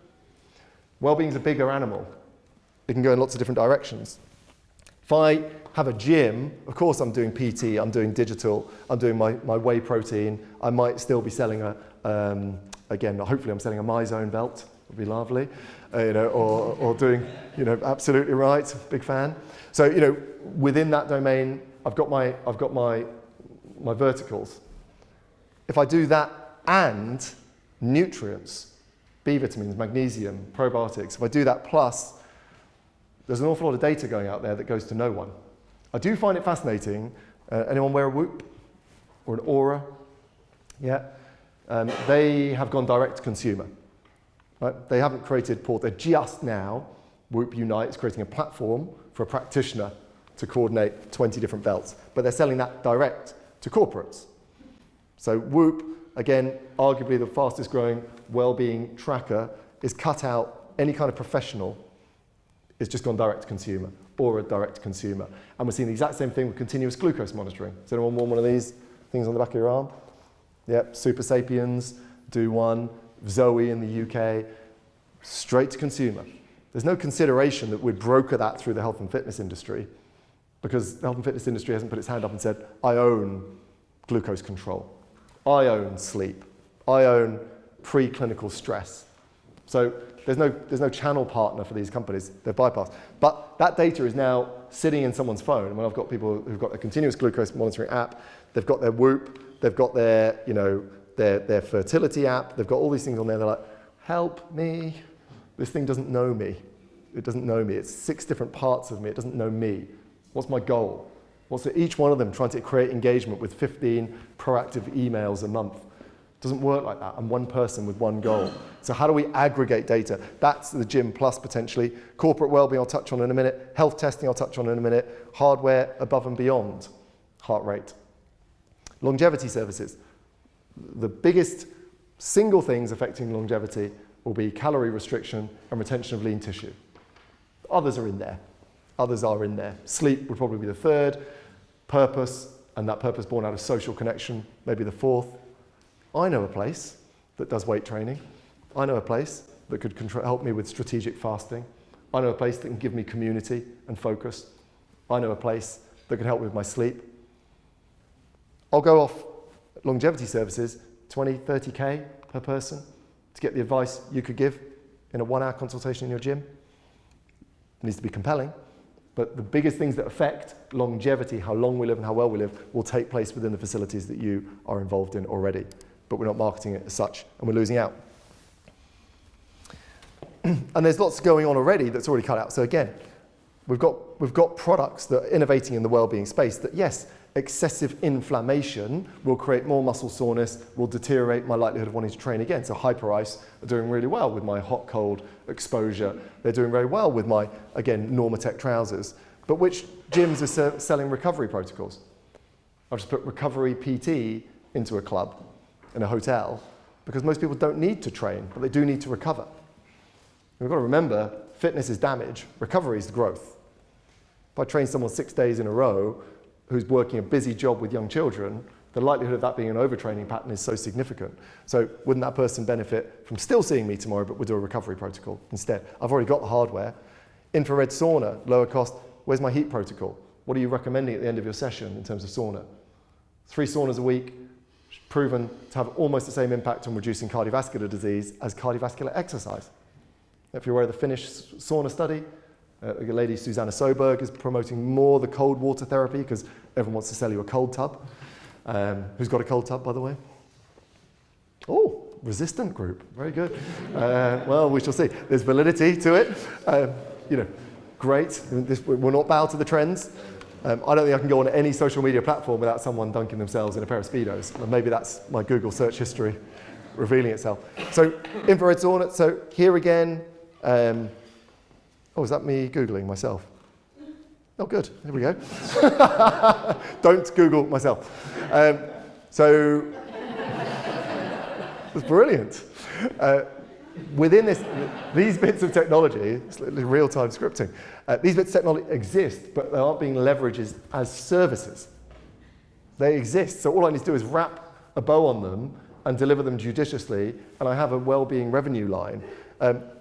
Well-being is a bigger animal. It can go in lots of different directions. If I have a gym, of course I'm doing PT, I'm doing digital, I'm doing my whey protein, I might still be selling again, hopefully I'm selling a MyZone belt, would be lovely, or doing, absolutely right, big fan. So, within that domain, I've got my verticals. If I do that and nutrients, B vitamins, magnesium, probiotics, if I do that plus, there's an awful lot of data going out there that goes to no one. I do find it fascinating. Anyone wear a Whoop or an Aura? Yeah. They have gone direct to consumer. Right? They haven't created they're just now, Whoop Unite is creating a platform for a practitioner to coordinate 20 different belts. But they're selling that direct to corporates. So Whoop, again, arguably the fastest growing well-being tracker, is cut out any kind of professional. It's just gone direct to consumer, or a direct to consumer. And we're seeing the exact same thing with continuous glucose monitoring. Does anyone want one of these things on the back of your arm? Yep, Super Sapiens, do one, Zoe in the UK, straight to consumer. There's no consideration that we'd broker that through the health and fitness industry, because the health and fitness industry hasn't put its hand up and said, I own glucose control, I own sleep, I own preclinical stress. So there's no channel partner for these companies. They're bypassed. But that data is now sitting in someone's phone. And when I've got people who've got a continuous glucose monitoring app, they've got their Whoop, they've got their, their fertility app, they've got all these things on there. They're like, help me. This thing doesn't know me. It doesn't know me. It's 6 different parts of me. It doesn't know me. What's my goal? What's each one of them trying to create engagement with 15 proactive emails a month? Doesn't work like that. I'm one person with one goal. So how do we aggregate data? That's the gym plus potentially. Corporate wellbeing I'll touch on in a minute. Health testing I'll touch on in a minute. Hardware above and beyond heart rate. Longevity services. The biggest single things affecting longevity will be calorie restriction and retention of lean tissue. Others are in there. Others are in there. Sleep would probably be the third. Purpose, and that purpose born out of social connection, maybe the fourth. I know a place that does weight training. I know a place that could help me with strategic fasting. I know a place that can give me community and focus. I know a place that can help me with my sleep. I'll go off longevity services, 20, 30K per person to get the advice you could give in a 1-hour consultation in your gym. It needs to be compelling, but the biggest things that affect longevity, how long we live and how well we live, will take place within the facilities that you are involved in already. But we're not marketing it as such, and we're losing out. And there's lots going on already that's already cut out. So again, we've got products that are innovating in the well-being space that, yes, excessive inflammation will create more muscle soreness, will deteriorate my likelihood of wanting to train again. So Hyperice are doing really well with my hot-cold exposure. They're doing very well with my, again, Normatec trousers. But which gyms are selling recovery protocols? I've just put recovery PT into a club in a hotel, because most people don't need to train, but they do need to recover. We've got to remember, fitness is damage, recovery is growth. If I train someone 6 days in a row who's working a busy job with young children, the likelihood of that being an overtraining pattern is so significant. So wouldn't that person benefit from still seeing me tomorrow, but we'll do a recovery protocol instead? I've already got the hardware. Infrared sauna, lower cost. Where's my heat protocol? What are you recommending at the end of your session in terms of sauna? 3 saunas a week, proven to have almost the same impact on reducing cardiovascular disease as cardiovascular exercise. If you're aware of the Finnish sauna study, a lady, Susanna Soberg, is promoting more the cold water therapy because everyone wants to sell you a cold tub. Who's got a cold tub, by the way? Oh, resistant group. Very good. Well, we shall see. There's validity to it. Great. We'll not bow to the trends. I don't think I can go on any social media platform without someone dunking themselves in a pair of Speedos. And maybe that's my Google search history revealing itself. So infrared sauna. So here again, is that me Googling myself? Oh, good. Here we go. Don't Google myself. So it's brilliant. Within these bits of technology, it's real-time scripting, these bits of technology exist, but they aren't being leveraged as services. They exist, so all I need to do is wrap a bow on them and deliver them judiciously, and I have a well-being revenue line.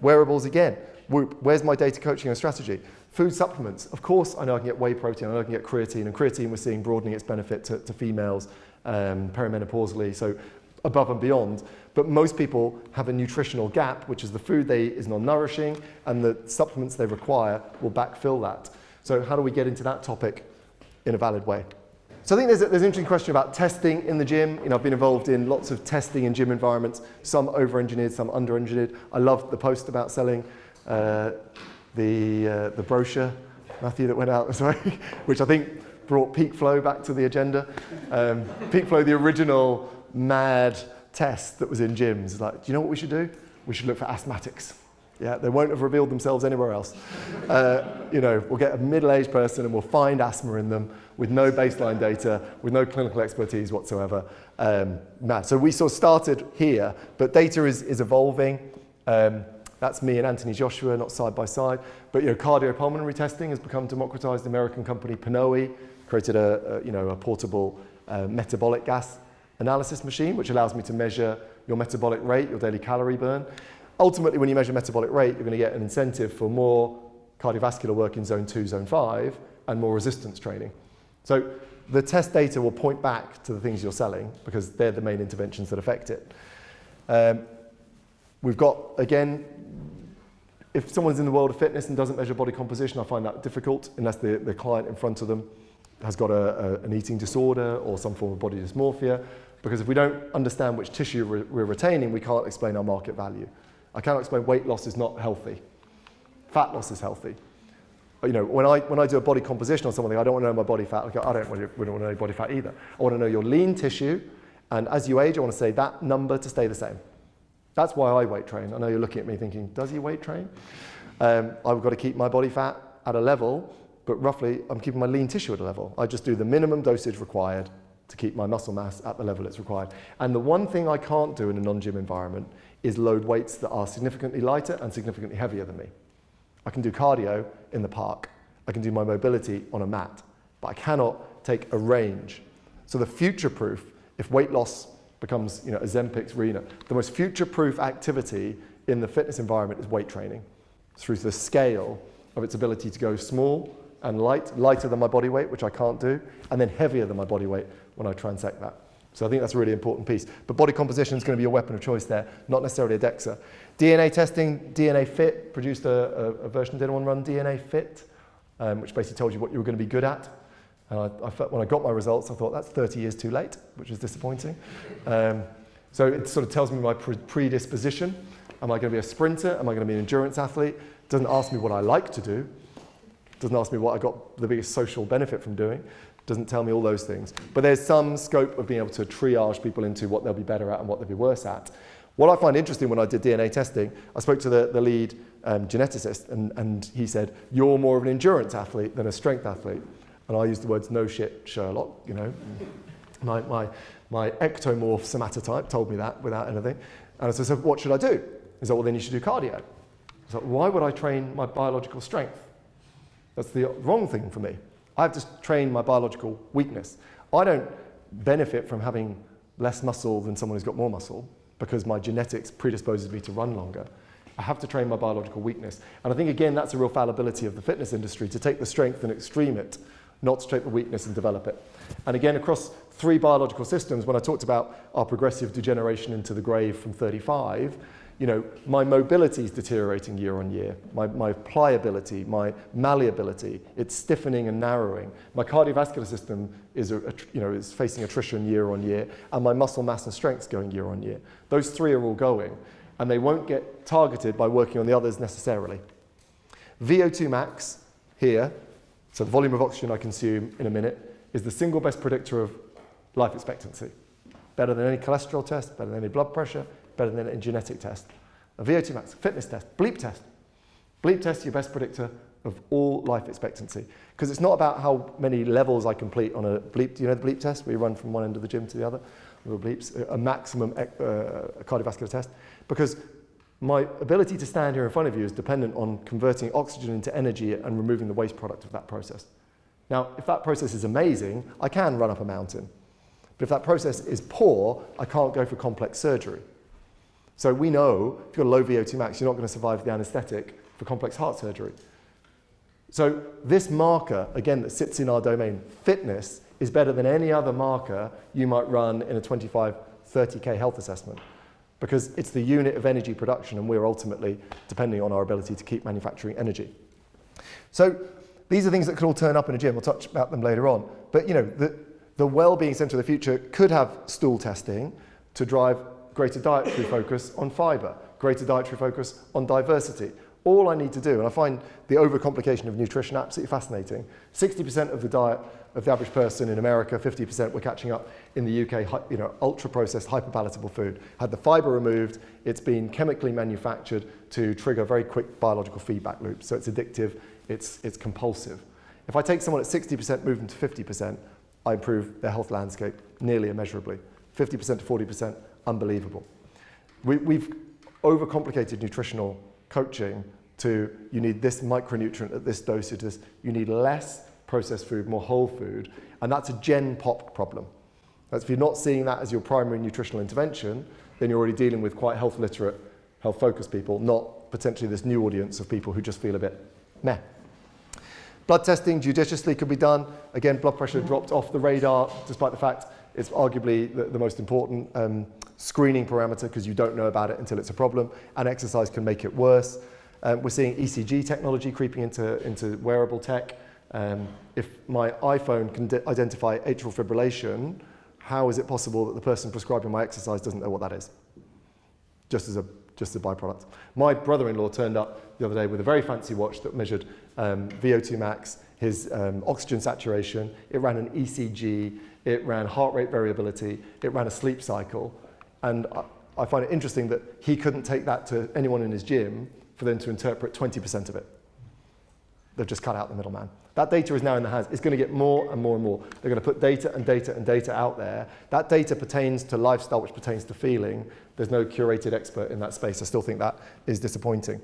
Wearables again. Where's my data coaching and strategy? Food supplements. Of course, I know I can get whey protein, I know I can get creatine, and creatine we're seeing broadening its benefit to females perimenopausally, so above and beyond. But most people have a nutritional gap, which is the food is non-nourishing, and the supplements they require will backfill that. So how do we get into that topic in a valid way? So I think there's an interesting question about testing in the gym. I've been involved in lots of testing in gym environments, some over-engineered, some under-engineered. I loved the post about selling the brochure, Matthew, that went out this way, which I think brought peak flow back to the agenda. Peak flow, the original mad test that was in gyms. Like, do you know what we should do? We should look for asthmatics. Yeah, they won't have revealed themselves anywhere else. We'll get a middle-aged person and we'll find asthma in them with no baseline data, with no clinical expertise whatsoever. So we sort of started here, but data is evolving. That's me and Anthony Joshua, not side by side. But cardiopulmonary testing has become democratized. The American company Pinoe created a portable metabolic gas analysis machine, which allows me to measure your metabolic rate, your daily calorie burn. Ultimately, when you measure metabolic rate, you're going to get an incentive for more cardiovascular work in zone 2, zone 5, and more resistance training. So the test data will point back to the things you're selling because they're the main interventions that affect it. We've got, again, if someone's in the world of fitness and doesn't measure body composition, I find that difficult unless the client in front of them has got an eating disorder or some form of body dysmorphia. Because if we don't understand which tissue we're retaining, we can't explain our market value. I cannot explain weight loss is not healthy. Fat loss is healthy. When I do a body composition on something, I don't want to know my body fat. I don't want to know your body fat either. I want to know your lean tissue, and as you age, I want to say that number to stay the same. That's why I weight train. I know you're looking at me thinking, does he weight train? I've got to keep my body fat at a level, but roughly I'm keeping my lean tissue at a level. I just do the minimum dosage required to keep my muscle mass at the level it's required. And the one thing I can't do in a non-gym environment is load weights that are significantly lighter and significantly heavier than me. I can do cardio in the park. I can do my mobility on a mat, but I cannot take a range. So the future-proof, if weight loss becomes Ozempic's arena, the most future-proof activity in the fitness environment is weight training through the scale of its ability to go small and lighter than my body weight, which I can't do, and then heavier than my body weight when I transect that. So I think that's a really important piece. But body composition is going to be a weapon of choice there, not necessarily a DEXA. DNA testing, DNA Fit, produced a version. Did anyone run DNA Fit? Which basically told you what you were going to be good at. And I felt, when I got my results, I thought that's 30 years too late, which is disappointing. So it sort of tells me my predisposition. Am I going to be a sprinter? Am I going to be an endurance athlete? It doesn't ask me what I like to do. It doesn't ask me what I got the biggest social benefit from doing. It doesn't tell me all those things. But there's some scope of being able to triage people into what they'll be better at and what they'll be worse at. What I find interesting when I did DNA testing, I spoke to the lead geneticist, and he said, you're more of an endurance athlete than a strength athlete. And I used the words, no shit, Sherlock, My ectomorph somatotype told me that without anything. And I said, so what should I do? He said, well, then you should do cardio. I said, why would I train my biological strength? That's the wrong thing for me. I have to train my biological weakness. I don't benefit from having less muscle than someone who's got more muscle because my genetics predisposes me to run longer. I have to train my biological weakness. And I think, again, that's a real fallibility of the fitness industry, to take the strength and extreme it, not to take the weakness and develop it. And again, across 3 biological systems, when I talked about our progressive degeneration into the grave from 35, you know, my mobility is deteriorating year on year. My pliability, my malleability, it's stiffening and narrowing. My cardiovascular system is facing attrition year on year, and my muscle mass and strength is going year on year. Those 3 are all going, and they won't get targeted by working on the others necessarily. VO2 max here, so the volume of oxygen I consume in a minute, is the single best predictor of life expectancy. Better than any cholesterol test, better than any blood pressure, better than any genetic test. A VO2 max, fitness test, bleep test. Bleep test is your best predictor of all life expectancy. Because it's not about how many levels I complete on a bleep. Do you know the bleep test, where you run from one end of the gym to the other? Little bleeps, a maximum cardiovascular test. Because my ability to stand here in front of you is dependent on converting oxygen into energy and removing the waste product of that process. Now, if that process is amazing, I can run up a mountain. But if that process is poor, I can't go for complex surgery. So we know if you've got a low VO2 max, you're not going to survive the anesthetic for complex heart surgery. So this marker, again, that sits in our domain, fitness, is better than any other marker you might run in a 25, 30K health assessment, because it's the unit of energy production, and we're ultimately depending on our ability to keep manufacturing energy. So these are things that could all turn up in a gym. We'll touch about them later on. But you know, the wellbeing centre of the future could have stool testing to drive greater dietary focus on fibre, greater dietary focus on diversity. All I need to do, and I find the overcomplication of nutrition absolutely fascinating. 60% of the diet of the average person in America, 50% we're catching up in the UK, you know, ultra-processed, hyper-palatable food. Had the fibre removed, it's been chemically manufactured to trigger very quick biological feedback loops. So it's addictive, it's compulsive. If I take someone at 60%, move them to 50%, I improve their health landscape nearly immeasurably. 50% to 40%, unbelievable. We've overcomplicated nutritional coaching to you need this micronutrient at this dosages, you need less processed food, more whole food, and that's a gen pop problem. That's if you're not seeing that as your primary nutritional intervention, then you're already dealing with quite health literate, health focused people, not potentially this new audience of people who just feel a bit meh. Blood testing judiciously could be done. Again, blood pressure dropped off the radar, despite the fact it's arguably the most important screening parameter, because you don't know about it until it's a problem, and exercise can make it worse. We're seeing ECG technology creeping into wearable tech. If my iPhone can identify atrial fibrillation, how is it possible that the person prescribing my exercise doesn't know what that is? Just a byproduct. My brother-in-law turned up the other day with a very fancy watch that measured VO2 max, his oxygen saturation, it ran an ECG, it ran heart rate variability, it ran a sleep cycle. And I find it interesting that he couldn't take that to anyone in his gym for them to interpret 20% of it. They've just cut out the middleman. That data is now in the hands. It's going to get more and more and more. They're going to put data and data and data out there. That data pertains to lifestyle, which pertains to feeling. There's no curated expert in that space. I still think that is disappointing.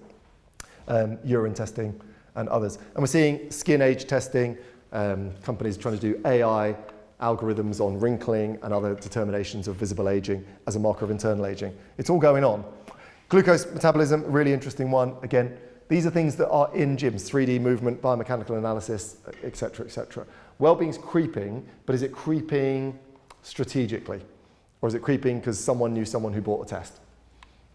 Urine testing and others. And we're seeing skin age testing, companies trying to do AI algorithms on wrinkling and other determinations of visible aging as a marker of internal aging. It's all going on. Glucose metabolism, really interesting one. Again, these are things that are in gyms, 3D movement, biomechanical analysis, et cetera, et cetera. Wellbeing's creeping, but is it creeping strategically? Or is it creeping because someone knew someone who bought a test?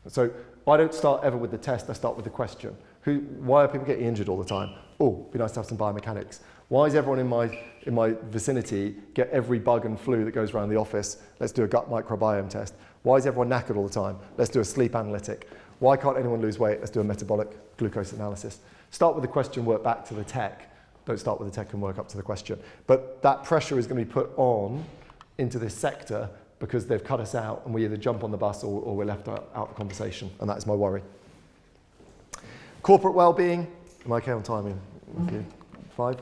So I don't start ever with the test, I start with the question. Why are people getting injured all the time? Oh, it'd be nice to have some biomechanics. Why is everyone in my vicinity get every bug and flu that goes around the office? Let's do a gut microbiome test. Why is everyone knackered all the time? Let's do a sleep analytic. Why can't anyone lose weight? Let's do a metabolic glucose analysis. Start with the question, work back to the tech. Don't start with the tech and work up to the question. But that pressure is going to be put on into this sector because they've cut us out and we either jump on the bus or we're left out of the conversation. And that is my worry. Corporate well-being. Am I okay on timing? Okay. 5?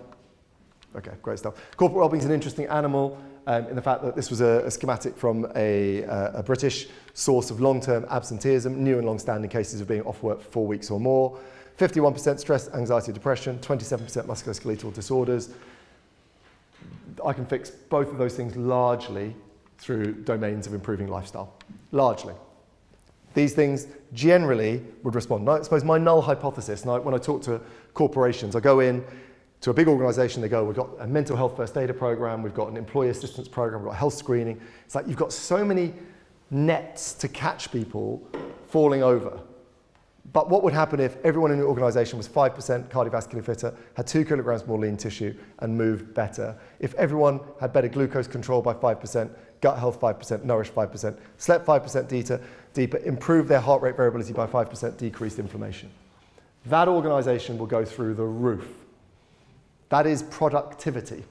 Okay, great stuff. Corporate well-being is an interesting animal in the fact that this was a schematic from a British source of long-term absenteeism, new and long-standing cases of being off work for 4 weeks or more. 51% stress, anxiety, depression, 27% musculoskeletal disorders. I can fix both of those things largely through domains of improving lifestyle, largely. These things generally would respond. Now, I suppose my null hypothesis, and when I talk to corporations, I go in to a big organisation, they go, we've got a mental health first aider program, we've got an employee assistance program, we've got health screening. It's like you've got so many nets to catch people falling over. But what would happen if everyone in the organisation was 5% cardiovascular fitter, had 2 kilograms more lean tissue, and moved better? If everyone had better glucose control by 5%, gut health 5%, nourished 5%, slept 5% deeper, improved their heart rate variability by 5%, decreased inflammation. That organisation will go through the roof. That is productivity.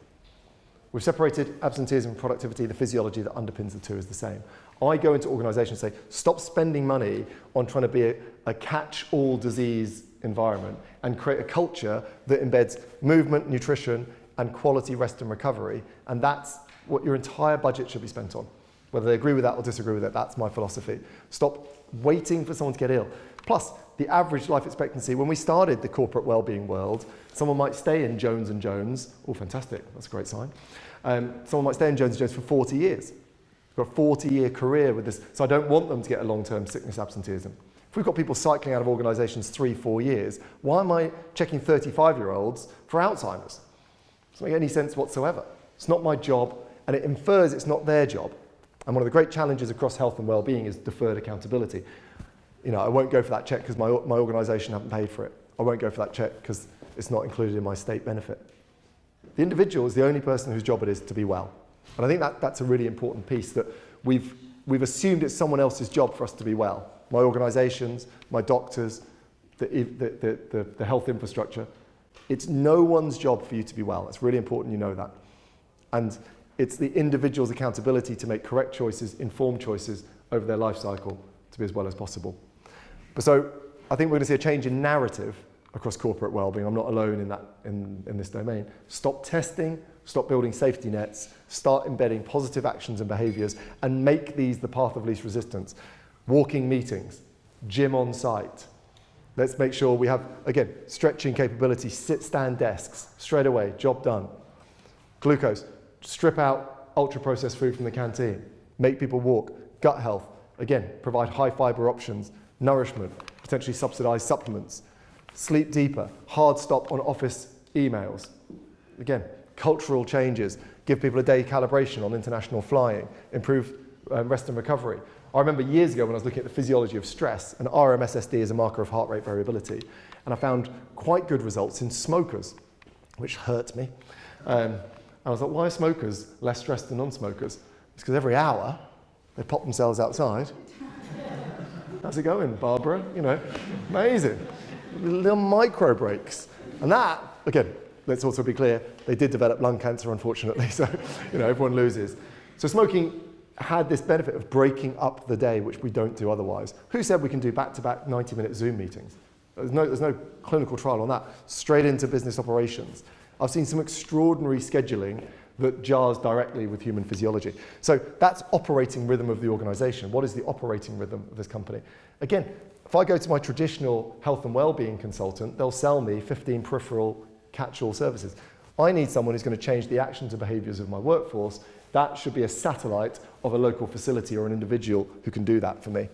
We've separated absenteeism and productivity. The physiology that underpins the two is the same. I go into organisations and say, stop spending money on trying to be a catch-all disease environment and create a culture that embeds movement, nutrition, and quality rest and recovery. And that's what your entire budget should be spent on. Whether they agree with that or disagree with it, that's my philosophy. Stop waiting for someone to get ill. Plus, the average life expectancy, when we started the corporate wellbeing world, someone might stay in Jones & Jones. Oh, fantastic, that's a great sign. Someone might stay in Jones & Jones for 40 years. Got a 40-year career with this, so I don't want them to get a long-term sickness absenteeism. If we've got people cycling out of organisations 3-4 years, why am I checking 35-year-olds for Alzheimer's? It doesn't make any sense whatsoever. It's not my job, and it infers it's not their job. And one of the great challenges across health and well-being is deferred accountability. You know, I won't go for that check because my organisation haven't paid for it. I won't go for that check because it's not included in my state benefit. The individual is the only person whose job it is to be well. And I think that's a really important piece, that we've assumed it's someone else's job for us to be well. My organisations, my doctors, the health infrastructure. It's no one's job for you to be well. It's really important you know that. And it's the individual's accountability to make correct choices, informed choices over their life cycle to be as well as possible. But so I think we're going to see a change in narrative across corporate wellbeing. I'm not alone in that in this domain. Stop testing, stop building safety nets, start embedding positive actions and behaviours, and make these the path of least resistance. Walking meetings, gym on site. Let's make sure we have, again, stretching capability, sit-stand desks, straight away, job done. Glucose, strip out ultra-processed food from the canteen, make people walk. Gut health, again, provide high fibre options, nourishment, potentially subsidised supplements. Sleep deeper, hard stop on office emails. Again, cultural changes, give people a day calibration on international flying, improve rest and recovery. I remember years ago when I was looking at the physiology of stress, and RMSSD is a marker of heart rate variability, and I found quite good results in smokers, which hurt me. I was like, why are smokers less stressed than non-smokers? It's because every hour they pop themselves outside. How's it going, Barbara? You know, amazing. Little micro breaks. And that, again, let's also be clear, they did develop lung cancer, unfortunately, so, you know, everyone loses. So smoking had this benefit of breaking up the day, which we don't do otherwise. Who said we can do back-to-back 90-minute Zoom meetings? There's no clinical trial on that. Straight into business operations. I've seen some extraordinary scheduling that jars directly with human physiology. So that's operating rhythm of the organisation. What is the operating rhythm of this company? Again, if I go to my traditional health and well-being consultant, they'll sell me 15 peripheral catch-all services. I need someone who's going to change the actions and behaviours of my workforce. That should be a satellite of a local facility or an individual who can do that for me.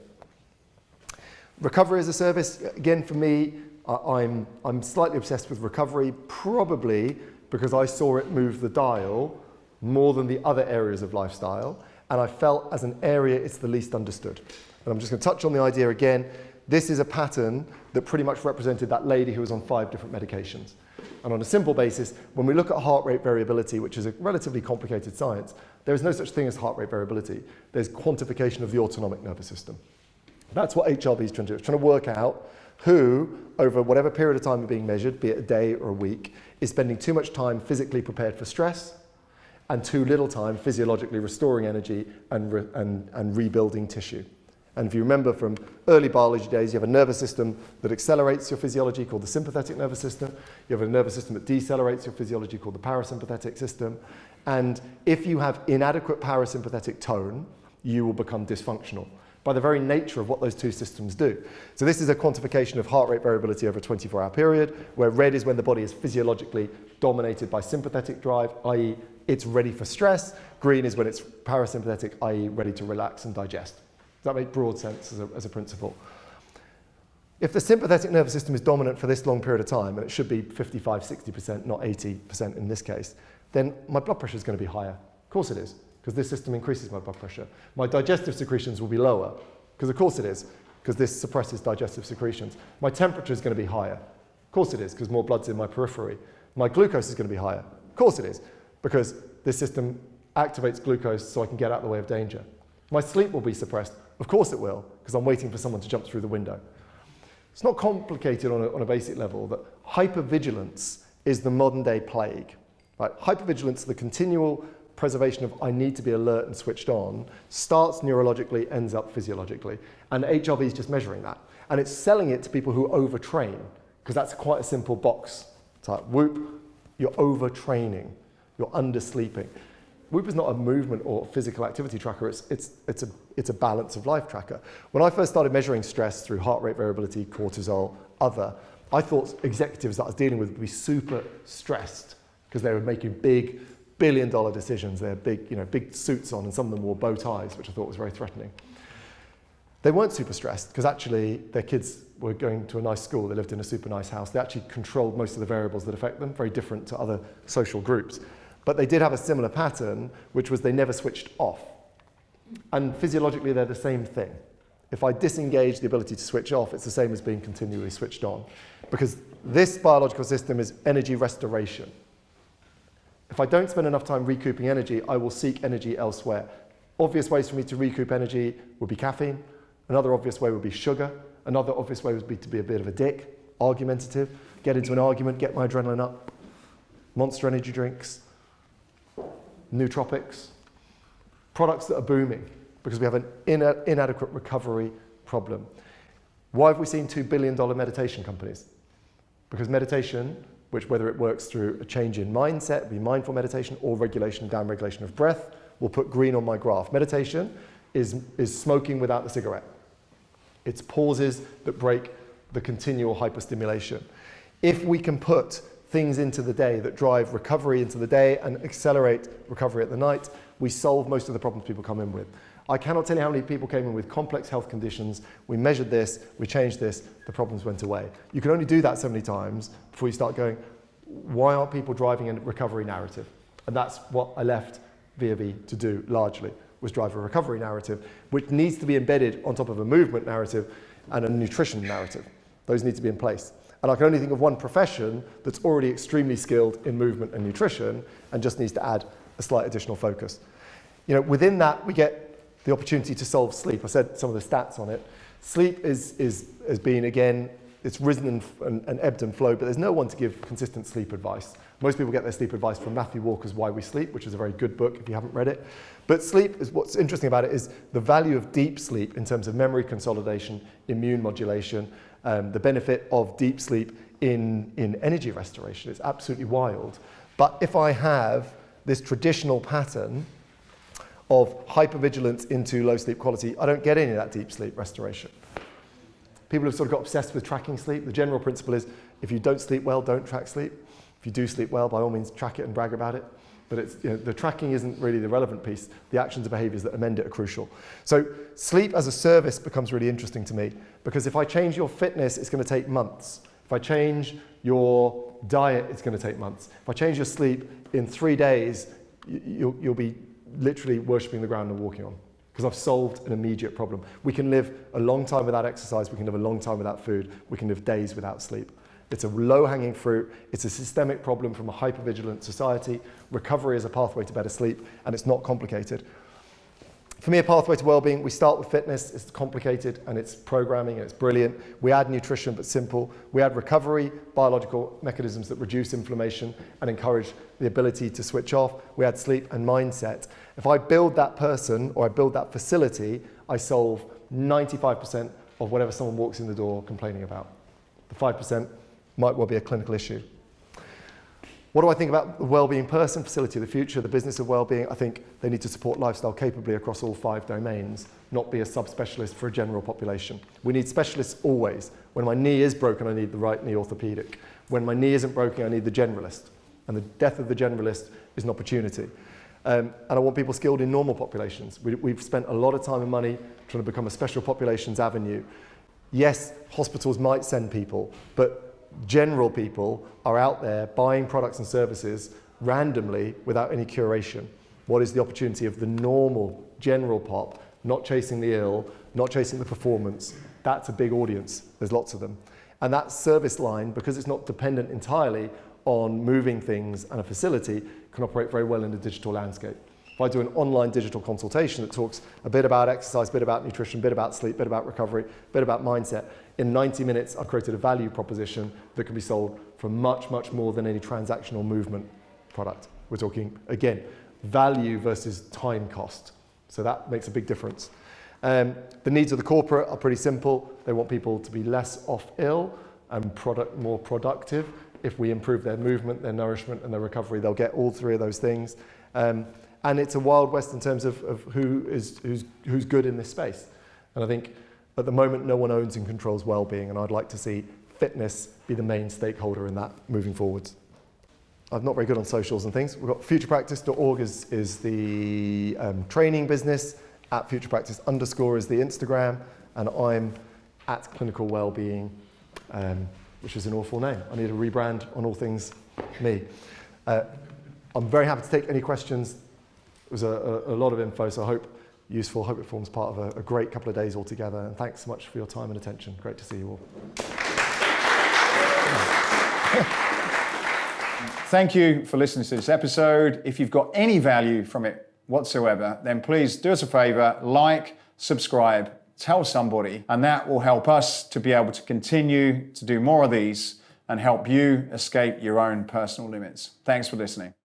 Recovery as a service, again, for me, I'm slightly obsessed with recovery, probably because I saw it move the dial more than the other areas of lifestyle, and I felt as an area it's the least understood. And I'm just going to touch on the idea again. This is a pattern that pretty much represented that lady who was on 5 different medications. And on a simple basis, when we look at heart rate variability, which is a relatively complicated science, there is no such thing as heart rate variability. There's quantification of the autonomic nervous system. That's what HRV is trying to do. It's trying to work out who, over whatever period of time are being measured, be it a day or a week, is spending too much time physically prepared for stress and too little time physiologically restoring energy and rebuilding tissue. And if you remember from early biology days, you have a nervous system that accelerates your physiology called the sympathetic nervous system. You have a nervous system that decelerates your physiology called the parasympathetic system. And if you have inadequate parasympathetic tone, you will become dysfunctional. by the very nature of what those two systems do. So this is a quantification of heart rate variability over a 24-hour period, where red is when the body is physiologically dominated by sympathetic drive, i.e. it's ready for stress. Green is when it's parasympathetic, i.e. ready to relax and digest. Does that make broad sense as a principle? If the sympathetic nervous system is dominant for this long period of time, and it should be 55, 60%, not 80% in this case, then my blood pressure is going to be higher. Of course it is, because this system increases my blood pressure. My digestive secretions will be lower, because of course it is, because this suppresses digestive secretions. My temperature is going to be higher. Of course it is, because more blood's in my periphery. My glucose is going to be higher. Of course it is, because this system activates glucose so I can get out of the way of danger. My sleep will be suppressed. Of course it will, because I'm waiting for someone to jump through the window. It's not complicated on a basic level that hypervigilance is the modern day plague. Right? Hypervigilance, the continual preservation of I need to be alert and switched on, starts neurologically, ends up physiologically. And HRV is just measuring that. And it's selling it to people who overtrain, because that's quite a simple box. It's like, whoop, you're overtraining, you're undersleeping. Whoop is not a movement or physical activity tracker, it's a balance of life tracker. When I first started measuring stress through heart rate variability, cortisol, other, I thought executives that I was dealing with would be super stressed because they were making big billion-dollar decisions. They had big suits on, and some of them wore bow ties, which I thought was very threatening. They weren't super stressed because actually their kids were going to a nice school, they lived in a super nice house. They actually controlled most of the variables that affect them, very different to other social groups. But they did have a similar pattern, which was they never switched off. And physiologically, they're the same thing. If I disengage the ability to switch off, it's the same as being continually switched on. Because this biological system is energy restoration. If I don't spend enough time recouping energy, I will seek energy elsewhere. Obvious ways for me to recoup energy would be caffeine. Another obvious way would be sugar. Another obvious way would be to be a bit of a dick, argumentative, get into an argument, get my adrenaline up. Monster energy drinks. Nootropics, products that are booming because we have an inadequate recovery problem. Why have we seen $2 billion meditation companies? Because meditation, which whether it works through a change in mindset, be mindful meditation, or regulation, down-regulation of breath, will put green on my graph. Meditation is smoking without the cigarette. It's pauses that break the continual hyperstimulation. If we can put things into the day that drive recovery into the day and accelerate recovery at the night, we solve most of the problems people come in with. I cannot tell you how many people came in with complex health conditions. We measured this, we changed this, the problems went away. You can only do that so many times before you start going, why aren't people driving a recovery narrative? And that's what I left Viavi to do largely, was drive a recovery narrative, which needs to be embedded on top of a movement narrative and a nutrition narrative. Those need to be in place. And I can only think of one profession that's already extremely skilled in movement and nutrition and just needs to add a slight additional focus. Within that, we get the opportunity to solve sleep. I said some of the stats on it. Sleep has been, again, it's risen and ebbed and flowed, but there's no one to give consistent sleep advice. Most people get their sleep advice from Matthew Walker's Why We Sleep, which is a very good book if you haven't read it. But sleep, what's interesting about it is the value of deep sleep in terms of memory consolidation, immune modulation, the benefit of deep sleep in energy restoration. It's absolutely wild. But if I have this traditional pattern of hypervigilance into low sleep quality, I don't get any of that deep sleep restoration. People have sort of got obsessed with tracking sleep. The general principle is if you don't sleep well, don't track sleep. If you do sleep well, by all means, track it and brag about it. But it's, the tracking isn't really the relevant piece. The actions and behaviors that amend it are crucial. So sleep as a service becomes really interesting to me because if I change your fitness, it's going to take months. If I change your diet, it's going to take months. If I change your sleep, in 3 days, you'll be literally worshipping the ground and walking on because I've solved an immediate problem. We can live a long time without exercise. We can live a long time without food. We can live days without sleep. It's a low-hanging fruit. It's a systemic problem from a hypervigilant society. Recovery is a pathway to better sleep, and it's not complicated. For me, a pathway to well-being, we start with fitness. It's complicated, and it's programming, and it's brilliant. We add nutrition, but simple. We add recovery, biological mechanisms that reduce inflammation and encourage the ability to switch off. We add sleep and mindset. If I build that person, or I build that facility, I solve 95% of whatever someone walks in the door complaining about. The 5% might well be a clinical issue. What do I think about the wellbeing person, facility of the future, the business of wellbeing? I think they need to support lifestyle capably across all 5 domains, not be a subspecialist for a general population. We need specialists always. When my knee is broken, I need the right knee orthopedic. When my knee isn't broken, I need the generalist. And the death of the generalist is an opportunity. And I want people skilled in normal populations. We've spent a lot of time and money trying to become a special populations avenue. Yes, hospitals might send people, but general people are out there buying products and services randomly without any curation. What is the opportunity of the normal general pop, not chasing the ill, not chasing the performance? That's a big audience. There's lots of them. And that service line, because it's not dependent entirely on moving things and a facility, can operate very well in the digital landscape. If I do an online digital consultation that talks a bit about exercise, a bit about nutrition, a bit about sleep, a bit about recovery, a bit about mindset, in 90 minutes I've created a value proposition that can be sold for much, much more than any transactional movement product. We're talking, again, value versus time cost. So that makes a big difference. The needs of the corporate are pretty simple. They want people to be less off ill and more productive. If we improve their movement, their nourishment and their recovery, they'll get all 3 of those things. And it's a wild west in terms of who's good in this space. And I think at the moment, no one owns and controls well-being, and I'd like to see fitness be the main stakeholder in that moving forwards. I'm not very good on socials and things. We've got futurepractice.org is the training business, at futurepractice_ is the Instagram, and I'm at clinical wellbeing, which is an awful name. I need a rebrand on all things me. I'm very happy to take any questions. It was a lot of info, so I hope useful. Hope it forms part of a great couple of days altogether. And thanks so much for your time and attention. Great to see you all. Thank you for listening to this episode. If you've got any value from it whatsoever, then please do us a favor, like, subscribe, tell somebody, and that will help us to be able to continue to do more of these and help you escape your own personal limits. Thanks for listening.